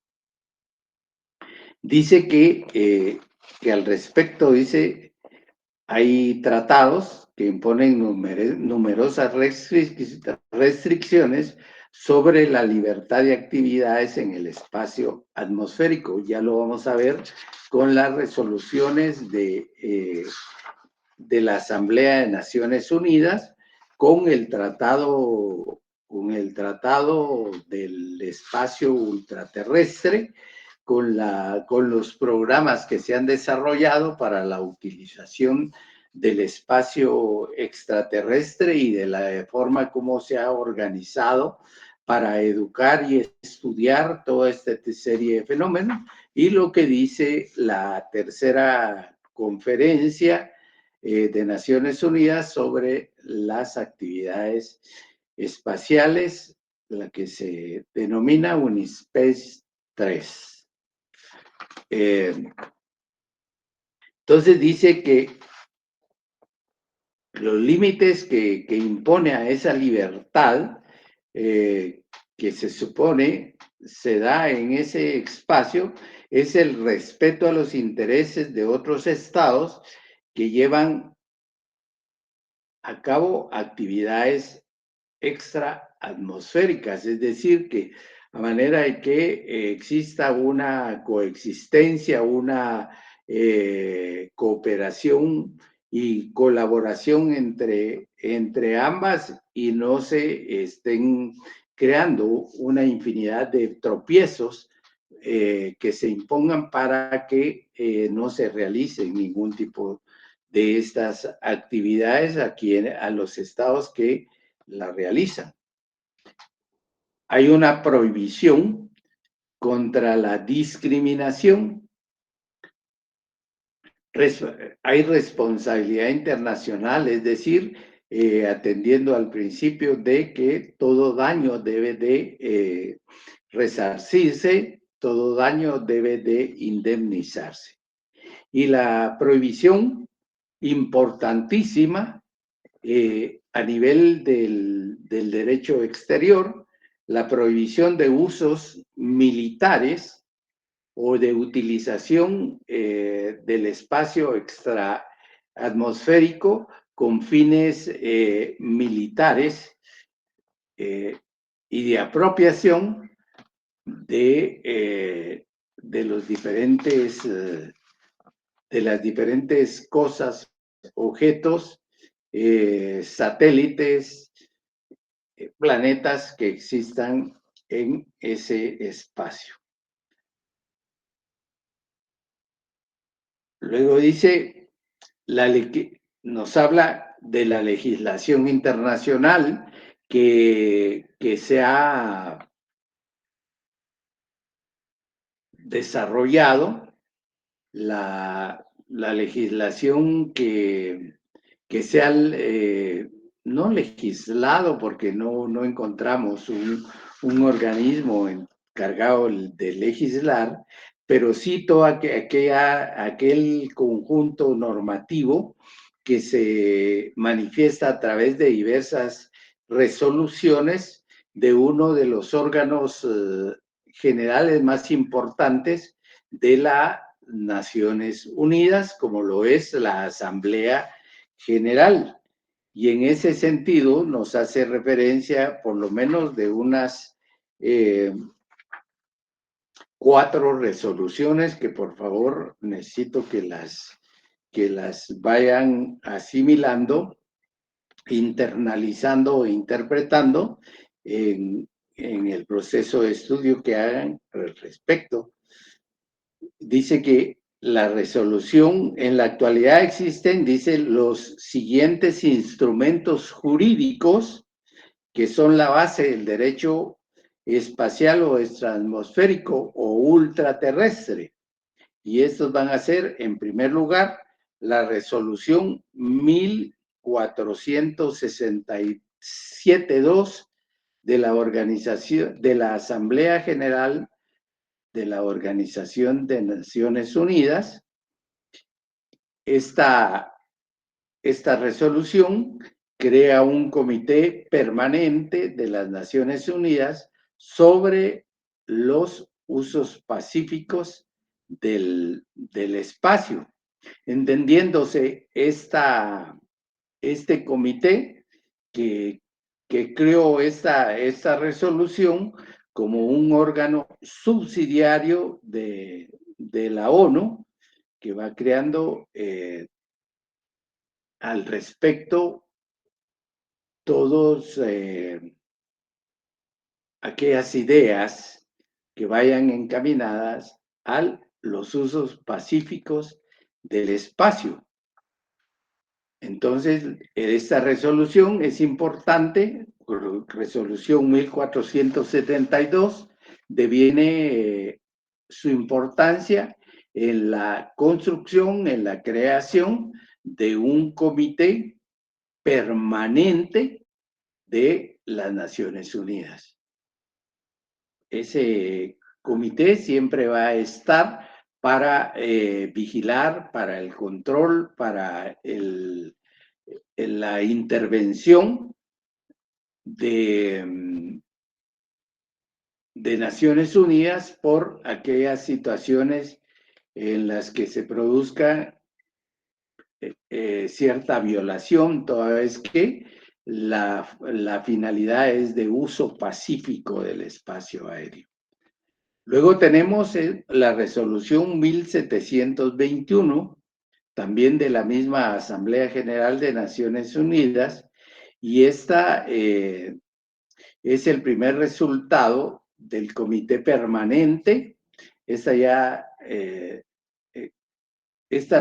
Dice que al respecto, dice, hay tratados que imponen numerosas restricciones sobre la libertad de actividades en el espacio atmosférico. Ya lo vamos a ver con las resoluciones de la Asamblea de Naciones Unidas, con el tratado del espacio ultraterrestre, con los programas que se han desarrollado para la utilización del espacio extraterrestre y de la forma como se ha organizado para educar y estudiar toda esta serie de fenómenos, y lo que dice la tercera conferencia de Naciones Unidas sobre las actividades espaciales, la que se denomina Unispace 3. Entonces dice que los límites que impone a esa libertad que se supone se da en ese espacio es el respeto a los intereses de otros estados que llevan a cabo actividades extraatmosféricas, es decir, que a manera de que exista una coexistencia, una cooperación y colaboración entre ambas, y no se estén creando una infinidad de tropiezos que se impongan para que no se realice ningún tipo de estas actividades a los estados que la realizan. Hay una prohibición contra la discriminación. Hay responsabilidad internacional, es decir, atendiendo al principio de que todo daño debe de resarcirse, todo daño debe de indemnizarse. Y la prohibición importantísima a nivel del derecho exterior, la prohibición de usos militares o de utilización del espacio extraatmosférico con fines militares y de apropiación de los diferentes, de las diferentes cosas, objetos, satélites, planetas que existan en ese espacio. Luego dice, nos habla de la legislación internacional que se ha desarrollado, la legislación que se ha no legislado, porque no encontramos un organismo encargado de legislar, pero sí todo aquel conjunto normativo que se manifiesta a través de diversas resoluciones de uno de los órganos generales más importantes de las Naciones Unidas, como lo es la Asamblea General. Y en ese sentido nos hace referencia por lo menos de unas 4 resoluciones que por favor necesito que las vayan asimilando, internalizando e interpretando en en el proceso de estudio que hagan al respecto. Dice que la resolución, en la actualidad existen, dice, los siguientes instrumentos jurídicos que son la base del derecho espacial o extraatmosférico o ultraterrestre. Y estos van a ser, en primer lugar, la resolución 1467-2 de la organización, de la Asamblea General de la Organización de Naciones Unidas. Esta resolución crea un comité permanente de las Naciones Unidas sobre los usos pacíficos del espacio, entendiéndose este comité que creó esta resolución como un órgano subsidiario de la ONU, que va creando al respecto todos aquellas ideas que vayan encaminadas a los usos pacíficos del espacio. Entonces, esta resolución es importante, resolución 1472, deviene su importancia en la construcción, en la creación de un comité permanente de las Naciones Unidas. Ese comité siempre va a estar para vigilar, para el control, para la intervención de Naciones Unidas por aquellas situaciones en las que se produzca cierta violación, toda vez que la finalidad es de uso pacífico del espacio aéreo. Luego tenemos la resolución 1721, también de la misma Asamblea General de Naciones Unidas, y esta es el primer resultado del Comité Permanente. Esta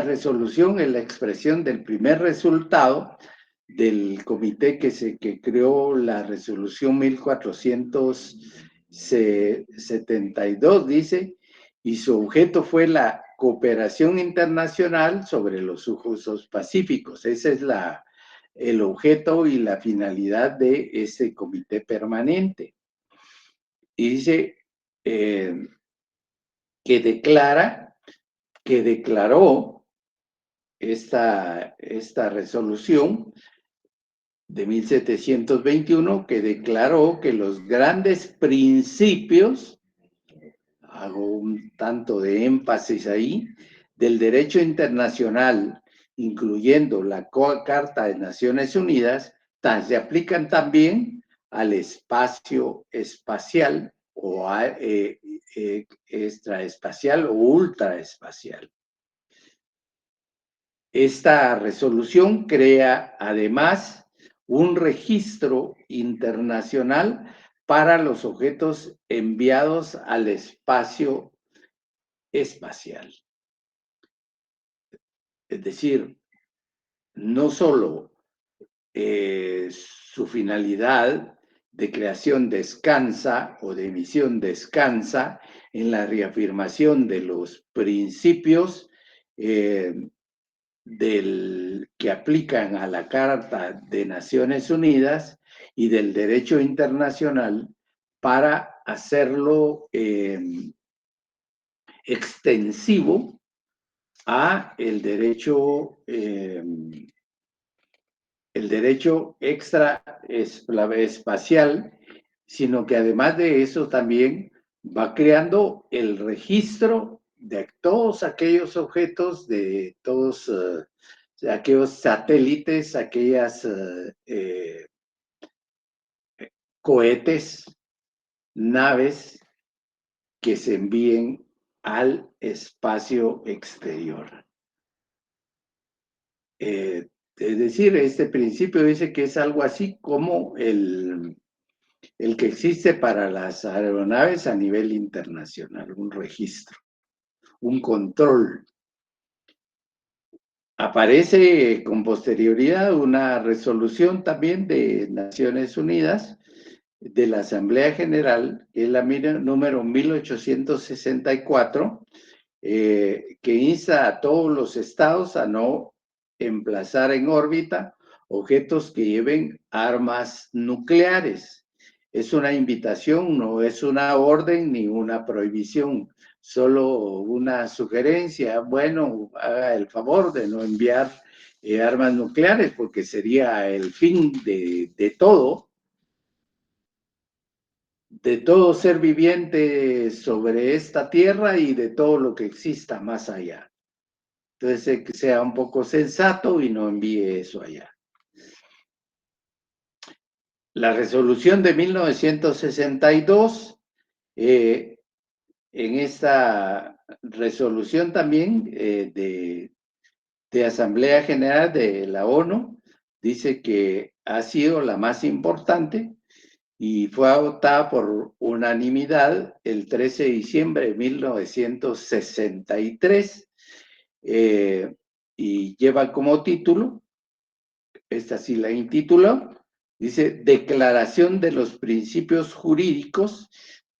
resolución es la expresión del primer resultado del comité que creó la resolución 1472, dice, y su objeto fue la cooperación internacional sobre los usos pacíficos. Ese es el objeto y la finalidad de ese comité permanente. Y dice que declaró esta resolución de 1721, que declaró que los grandes principios, hago un tanto de énfasis ahí, del derecho internacional, incluyendo la Carta de Naciones Unidas, se aplican también al espacio espacial o extraespacial o ultraespacial. Esta resolución crea además un registro internacional para los objetos enviados al espacio espacial. Es decir, no solo su finalidad de creación descansa o de emisión descansa en la reafirmación de los principios que aplican a la Carta de Naciones Unidas y del derecho internacional para hacerlo extensivo a el derecho extraespacial, sino que además de eso también va creando el registro de todos aquellos objetos, de todos aquellos satélites, aquellas cohetes, naves que se envíen al espacio exterior. Es decir, este principio dice que es algo así como el el que existe para las aeronaves a nivel internacional, un registro, un control. Aparece con posterioridad una resolución también de Naciones Unidas de la Asamblea General, que es la número 1864, que insta a todos los estados a no emplazar en órbita objetos que lleven armas nucleares. Es una invitación, no es una orden ni una prohibición, solo una sugerencia. Bueno, haga el favor de no enviar armas nucleares porque sería el fin de todo ser viviente sobre esta tierra y de todo lo que exista más allá. Entonces, que sea un poco sensato y no envíe eso allá. La resolución de 1962, en esta resolución también de Asamblea General de la ONU, dice que ha sido la más importante y fue adoptada por unanimidad el 13 de diciembre de 1963 y lleva como título, esta sí la intituló, dice Declaración de los Principios Jurídicos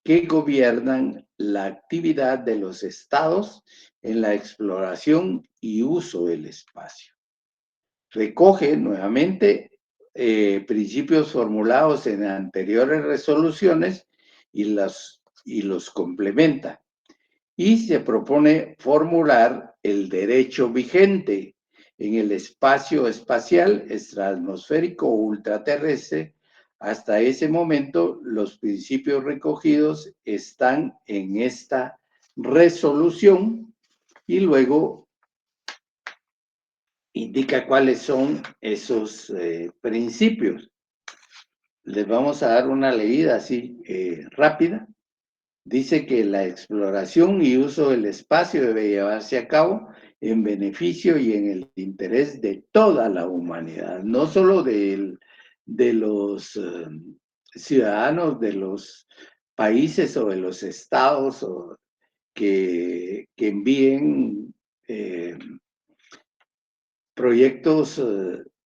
que gobiernan la actividad de los estados en la exploración y uso del espacio. Recoge nuevamente principios formulados en anteriores resoluciones y los complementa. Y se propone formular el derecho vigente en el espacio espacial, extraatmosférico o ultraterrestre. Hasta ese momento, los principios recogidos están en esta resolución y luego indica cuáles son esos principios. Les vamos a dar una leída así rápida. Dice que la exploración y uso del espacio debe llevarse a cabo en beneficio y en el interés de toda la humanidad, no solo de los ciudadanos de los países o de los estados o que envíen proyectos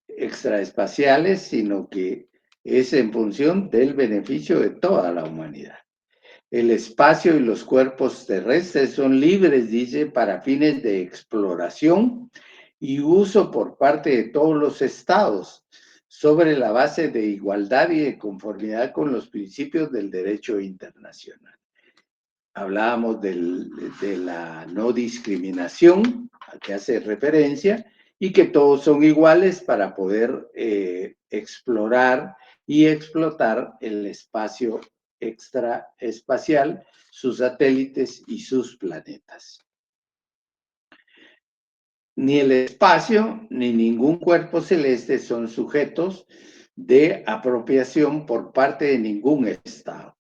extraespaciales, sino que es en función del beneficio de toda la humanidad. El espacio y los cuerpos terrestres son libres, dice, para fines de exploración y uso por parte de todos los estados, sobre la base de igualdad y de conformidad con los principios del derecho internacional. Hablábamos de la no discriminación, a que hace referencia, y que todos son iguales para poder explorar y explotar el espacio extraespacial, sus satélites y sus planetas. Ni el espacio ni ningún cuerpo celeste son sujetos de apropiación por parte de ningún estado.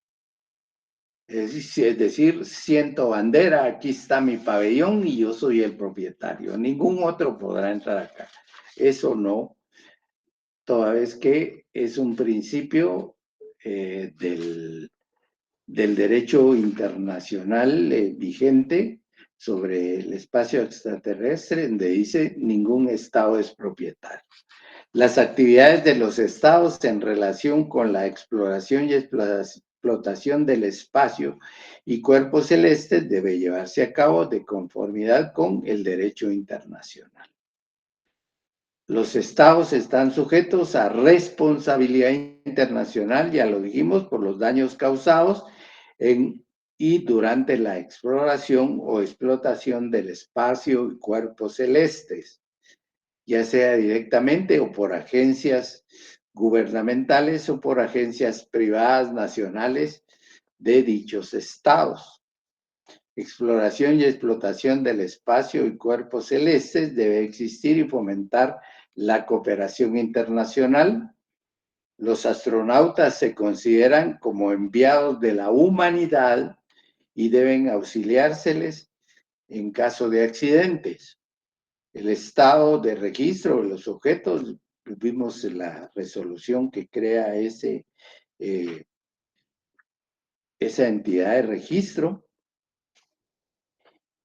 Es decir, siento bandera, aquí está mi pabellón y yo soy el propietario. Ningún otro podrá entrar acá. Eso no, toda vez que es un principio del derecho internacional vigente sobre el espacio extraterrestre, donde dice ningún estado es propietario. Las actividades de los estados en relación con la exploración y explotación del espacio y cuerpos celestes debe llevarse a cabo de conformidad con el derecho internacional. Los estados están sujetos a responsabilidad internacional, ya lo dijimos, por los daños causados en y durante la exploración o explotación del espacio y cuerpos celestes, ya sea directamente o por agencias gubernamentales o por agencias privadas nacionales de dichos estados. Exploración y explotación del espacio y cuerpos celestes debe existir y fomentar la cooperación internacional. Los astronautas se consideran como enviados de la humanidad y deben auxiliárseles en caso de accidentes. El estado de registro de los objetos, vimos la resolución que crea ese esa entidad de registro.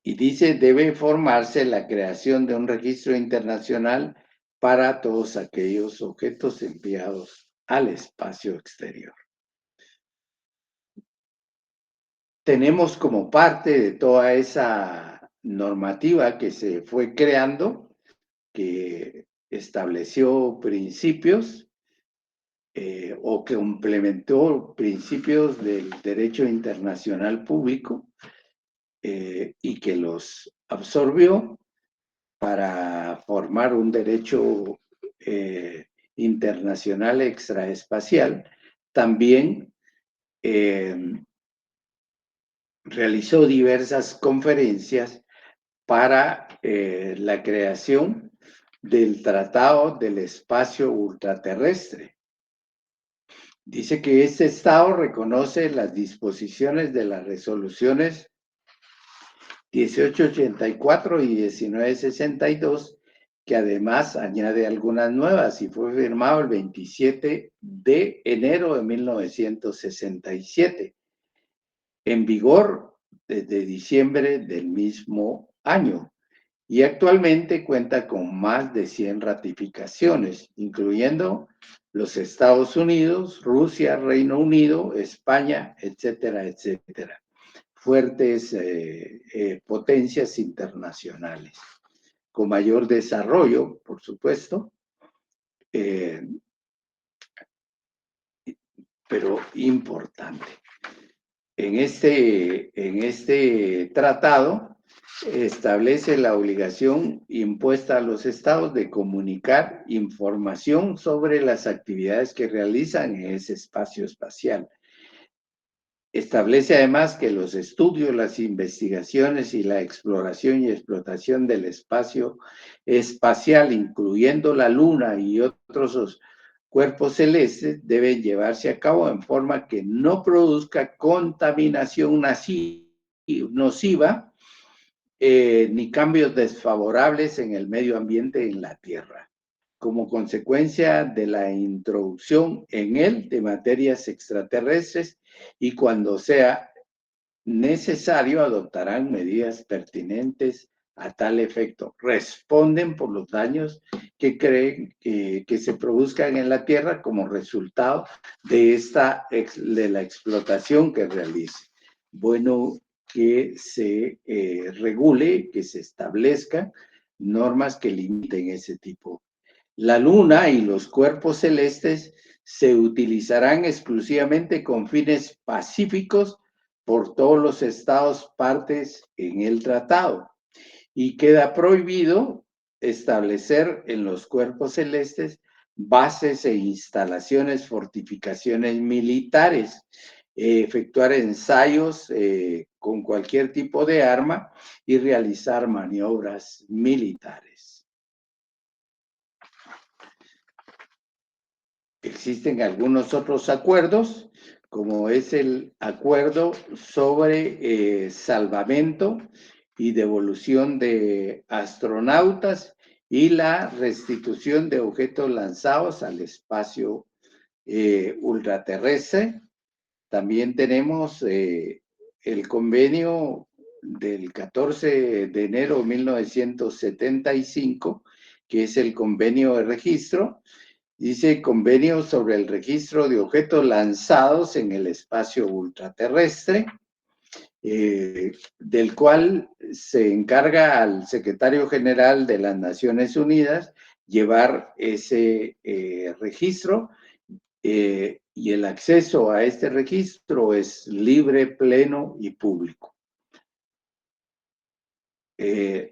Y dice, debe formarse la creación de un registro internacional para todos aquellos objetos enviados al espacio exterior. Tenemos como parte de toda esa normativa que se fue creando, que estableció principios o que complementó principios del derecho internacional público y que los absorbió para formar un derecho internacional extraespacial. También realizó diversas conferencias para la creación del Tratado del Espacio Ultraterrestre. Dice que este Estado reconoce las disposiciones de las resoluciones 1884 y 1962, que además añade algunas nuevas, y fue firmado el 27 de enero de 1967, en vigor desde diciembre del mismo año, y actualmente cuenta con más de 100 ratificaciones, incluyendo los Estados Unidos, Rusia, Reino Unido, España, etcétera, etcétera. Fuertes potencias internacionales, con mayor desarrollo, por supuesto, pero importante. En este tratado establece la obligación impuesta a los estados de comunicar información sobre las actividades que realizan en ese espacio espacial. Establece además que los estudios, las investigaciones y la exploración y explotación del espacio espacial, incluyendo la Luna y otros cuerpos celestes, deben llevarse a cabo en forma que no produzca contaminación nociva ni cambios desfavorables en el medio ambiente en la Tierra, como consecuencia de la introducción en él de materias extraterrestres, y cuando sea necesario adoptarán medidas pertinentes a tal efecto. Responden por los daños que creen que se produzcan en la Tierra como resultado de la explotación que realice. Bueno, que se regule, que se establezcan normas que limiten ese tipo. La Luna y los cuerpos celestes se utilizarán exclusivamente con fines pacíficos por todos los estados partes en el tratado, y queda prohibido establecer en los cuerpos celestes bases e instalaciones, fortificaciones militares, efectuar ensayos con cualquier tipo de arma y realizar maniobras militares. Existen algunos otros acuerdos, como es el acuerdo sobre salvamento y devolución de astronautas y la restitución de objetos lanzados al espacio ultraterrestre. También tenemos el convenio del 14 de enero de 1975, que es el convenio de registro. Dice convenio sobre el registro de objetos lanzados en el espacio ultraterrestre, del cual se encarga al secretario general de las Naciones Unidas llevar ese registro, y el acceso a este registro es libre, pleno y público.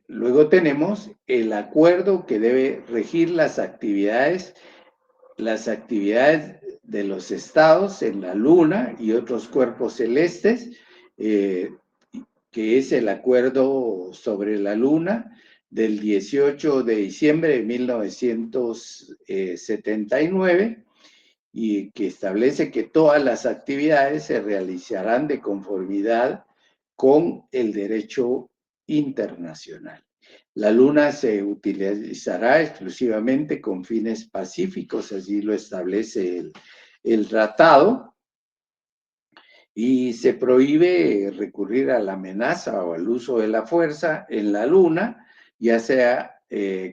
Luego tenemos el acuerdo que debe regir las actividades de los estados en la Luna y otros cuerpos celestes, que es el acuerdo sobre la Luna del 18 de diciembre de 1979, y que establece que todas las actividades se realizarán de conformidad con el derecho internacional. La Luna se utilizará exclusivamente con fines pacíficos, así lo establece el tratado, y se prohíbe recurrir a la amenaza o al uso de la fuerza en la Luna, ya sea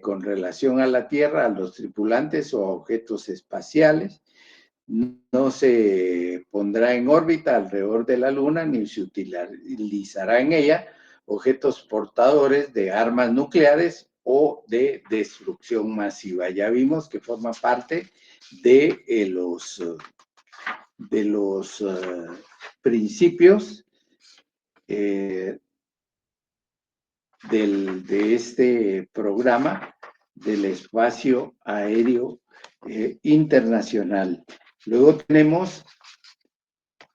con relación a la Tierra, a los tripulantes o a objetos espaciales. No se pondrá en órbita alrededor de la Luna ni se utilizará en ella objetos portadores de armas nucleares o de destrucción masiva. Ya vimos que forma parte de los principios de este programa del espacio aéreo internacional. Luego tenemos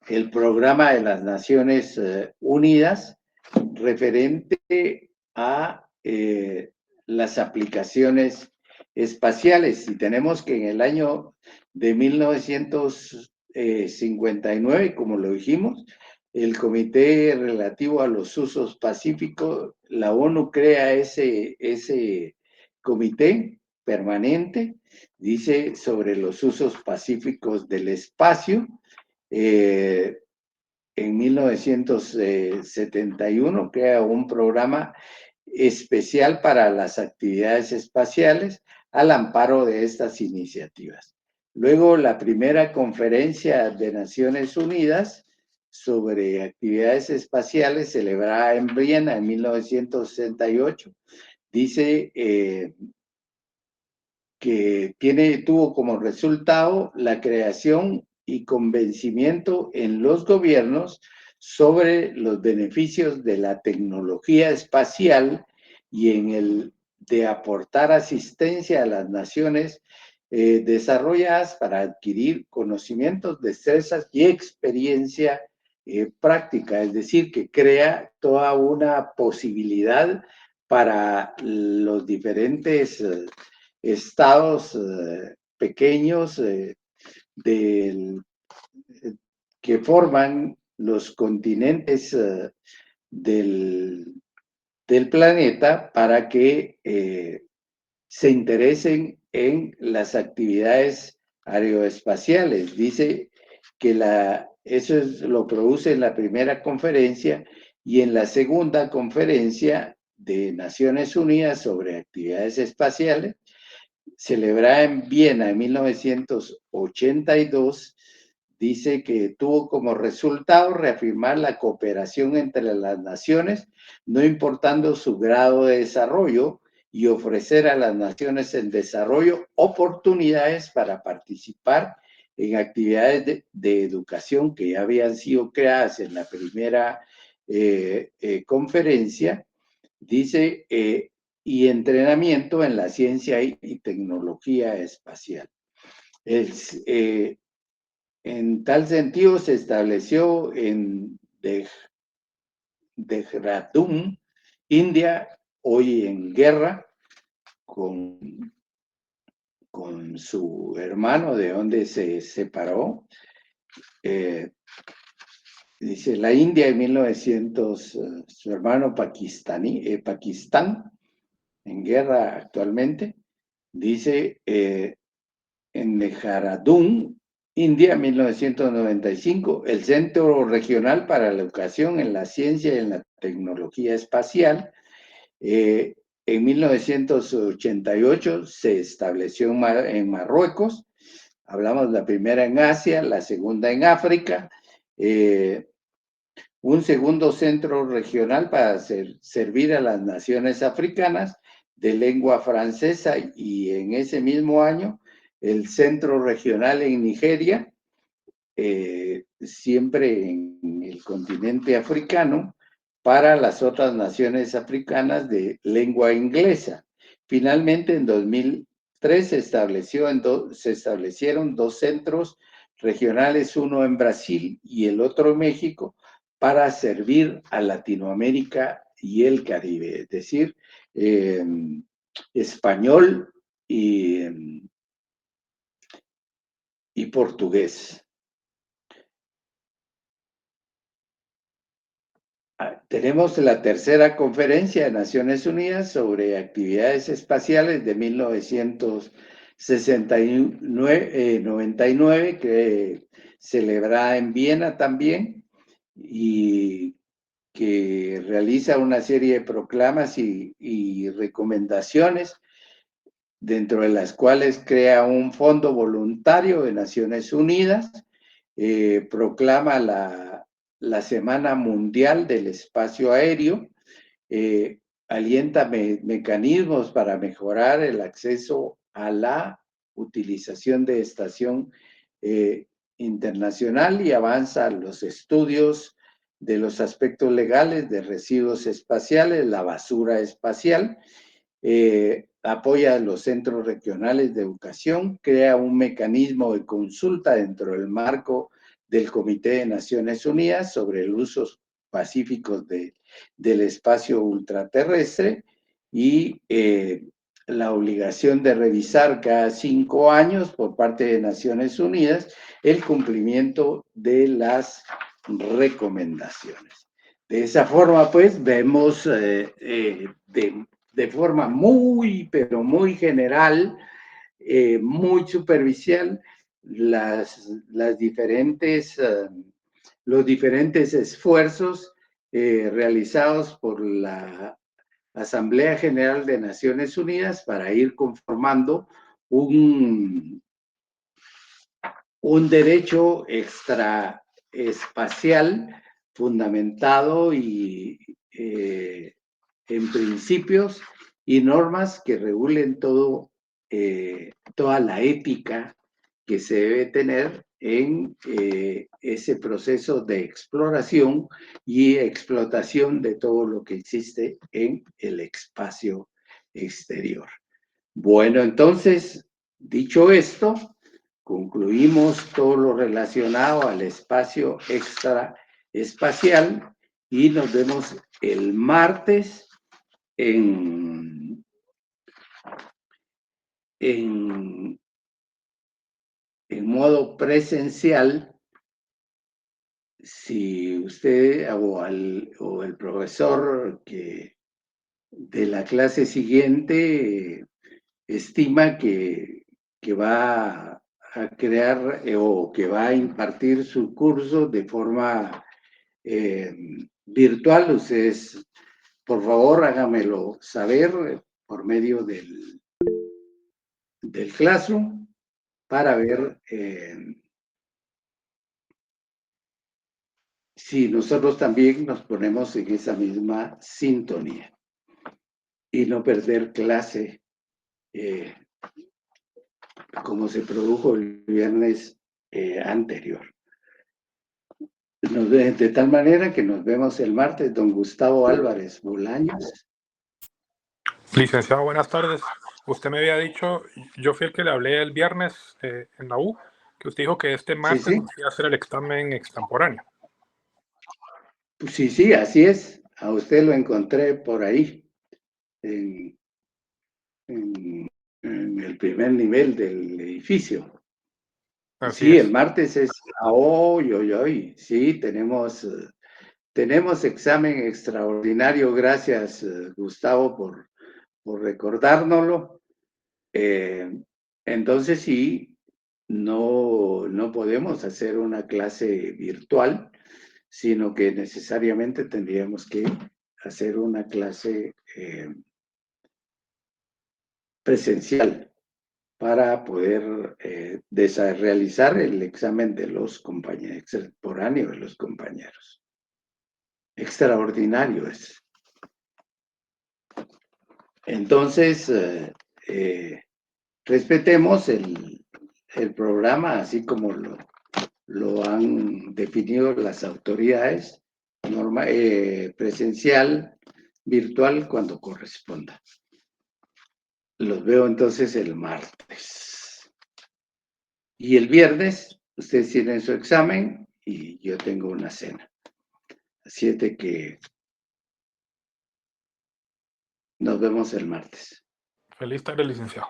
el programa de las Naciones Unidas referente a las aplicaciones espaciales. Y tenemos que en el año de 1959, como lo dijimos, el Comité Relativo a los Usos Pacíficos, la ONU crea ese comité permanente, dice sobre los usos pacíficos del espacio. En 1971 crea un programa especial para las actividades espaciales al amparo de estas iniciativas. Luego, la primera conferencia de Naciones Unidas sobre actividades espaciales celebrada en Viena en 1968 dice que tuvo como resultado la creación y convencimiento en los gobiernos sobre los beneficios de la tecnología espacial y en el de aportar asistencia a las naciones desarrolladas para adquirir conocimientos, destrezas y experiencia práctica, es decir, que crea toda una posibilidad para los diferentes estados pequeños que forman los continentes del planeta para que se interesen en las actividades aeroespaciales. Dice que eso lo produce en la primera conferencia y en la segunda conferencia de Naciones Unidas sobre actividades espaciales, celebrada en Viena en 1982, dice que tuvo como resultado reafirmar la cooperación entre las naciones, no importando su grado de desarrollo, y ofrecer a las naciones en desarrollo oportunidades para participar en actividades de educación que ya habían sido creadas en la primera conferencia, dice, y entrenamiento en la ciencia y tecnología espacial. En tal sentido, se estableció en Dehradun, India, hoy en guerra con su hermano, de donde se separó. Dice, la India en 1900, su hermano Pakistán, en guerra actualmente, dice, en Dehradun, India, 1995, el Centro Regional para la Educación en la Ciencia y en la Tecnología Espacial. En 1988 se estableció en Marruecos. Hablamos de la primera en Asia, la segunda en África. Un segundo centro regional para servir a las naciones africanas de lengua francesa, y en ese mismo año el centro regional en Nigeria, siempre en el continente africano, para las otras naciones africanas de lengua inglesa. Finalmente, en 2003 se establecieron dos centros regionales, uno en Brasil y el otro en México, para servir a Latinoamérica y el Caribe, es decir, español y portugués. Tenemos la tercera conferencia de Naciones Unidas sobre actividades espaciales de 1999, que celebrada en Viena también. y que realiza una serie de proclamas y recomendaciones, dentro de las cuales crea un fondo voluntario de Naciones Unidas, proclama la Semana Mundial del Espacio Aéreo, alienta mecanismos para mejorar el acceso a la utilización de estación internacional y avanza los estudios de los aspectos legales de residuos espaciales, la basura espacial, apoya a los centros regionales de educación, crea un mecanismo de consulta dentro del marco del Comité de Naciones Unidas sobre el uso pacífico del espacio ultraterrestre y la obligación de revisar cada 5 años por parte de Naciones Unidas el cumplimiento de las recomendaciones. De esa forma, pues, vemos de forma muy, pero muy general, muy superficial, los diferentes esfuerzos realizados por la Asamblea General de Naciones Unidas para ir conformando un derecho extraespacial fundamentado y en principios y normas que regulen toda la ética que se debe tener en ese proceso de exploración y explotación de todo lo que existe en el espacio exterior. Bueno, entonces, dicho esto, concluimos todo lo relacionado al espacio extraespacial y nos vemos el martes en modo presencial. Si usted o el profesor de la clase siguiente estima que va a crear o que va a impartir su curso de forma virtual, ustedes, por favor, háganmelo saber por medio del Classroom para ver si nosotros también nos ponemos en esa misma sintonía y no perder clase como se produjo el viernes anterior. De tal manera que nos vemos el martes, don Gustavo Álvarez Bolaños. Licenciado, buenas tardes. Usted me había dicho, yo fui el que le hablé el viernes en la U, que usted dijo que este martes Sí. nos iba a hacer el examen extemporáneo. Sí, así es. A usted lo encontré por ahí, en el primer nivel del edificio. Así Sí, es. el martes es hoy. Sí, tenemos examen extraordinario. Gracias, Gustavo, por recordárnoslo. Entonces sí, no podemos hacer una clase virtual, sino que necesariamente tendríamos que hacer una clase presencial para poder realizar el examen de los compañeros, extemporáneo de los compañeros. Extraordinario es. Entonces, respetemos el programa así como lo han definido las autoridades, presencial, virtual, cuando corresponda. Los veo entonces el martes. Y el viernes, ustedes tienen su examen y yo tengo una cena. Así es de que nos vemos el martes. Feliz tarde, licenciado.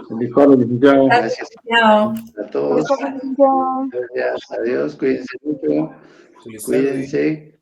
Feliz tarde, licenciado. Gracias Chao. a todos. Licenciado. Gracias, adiós, cuídense mucho. Cuídense.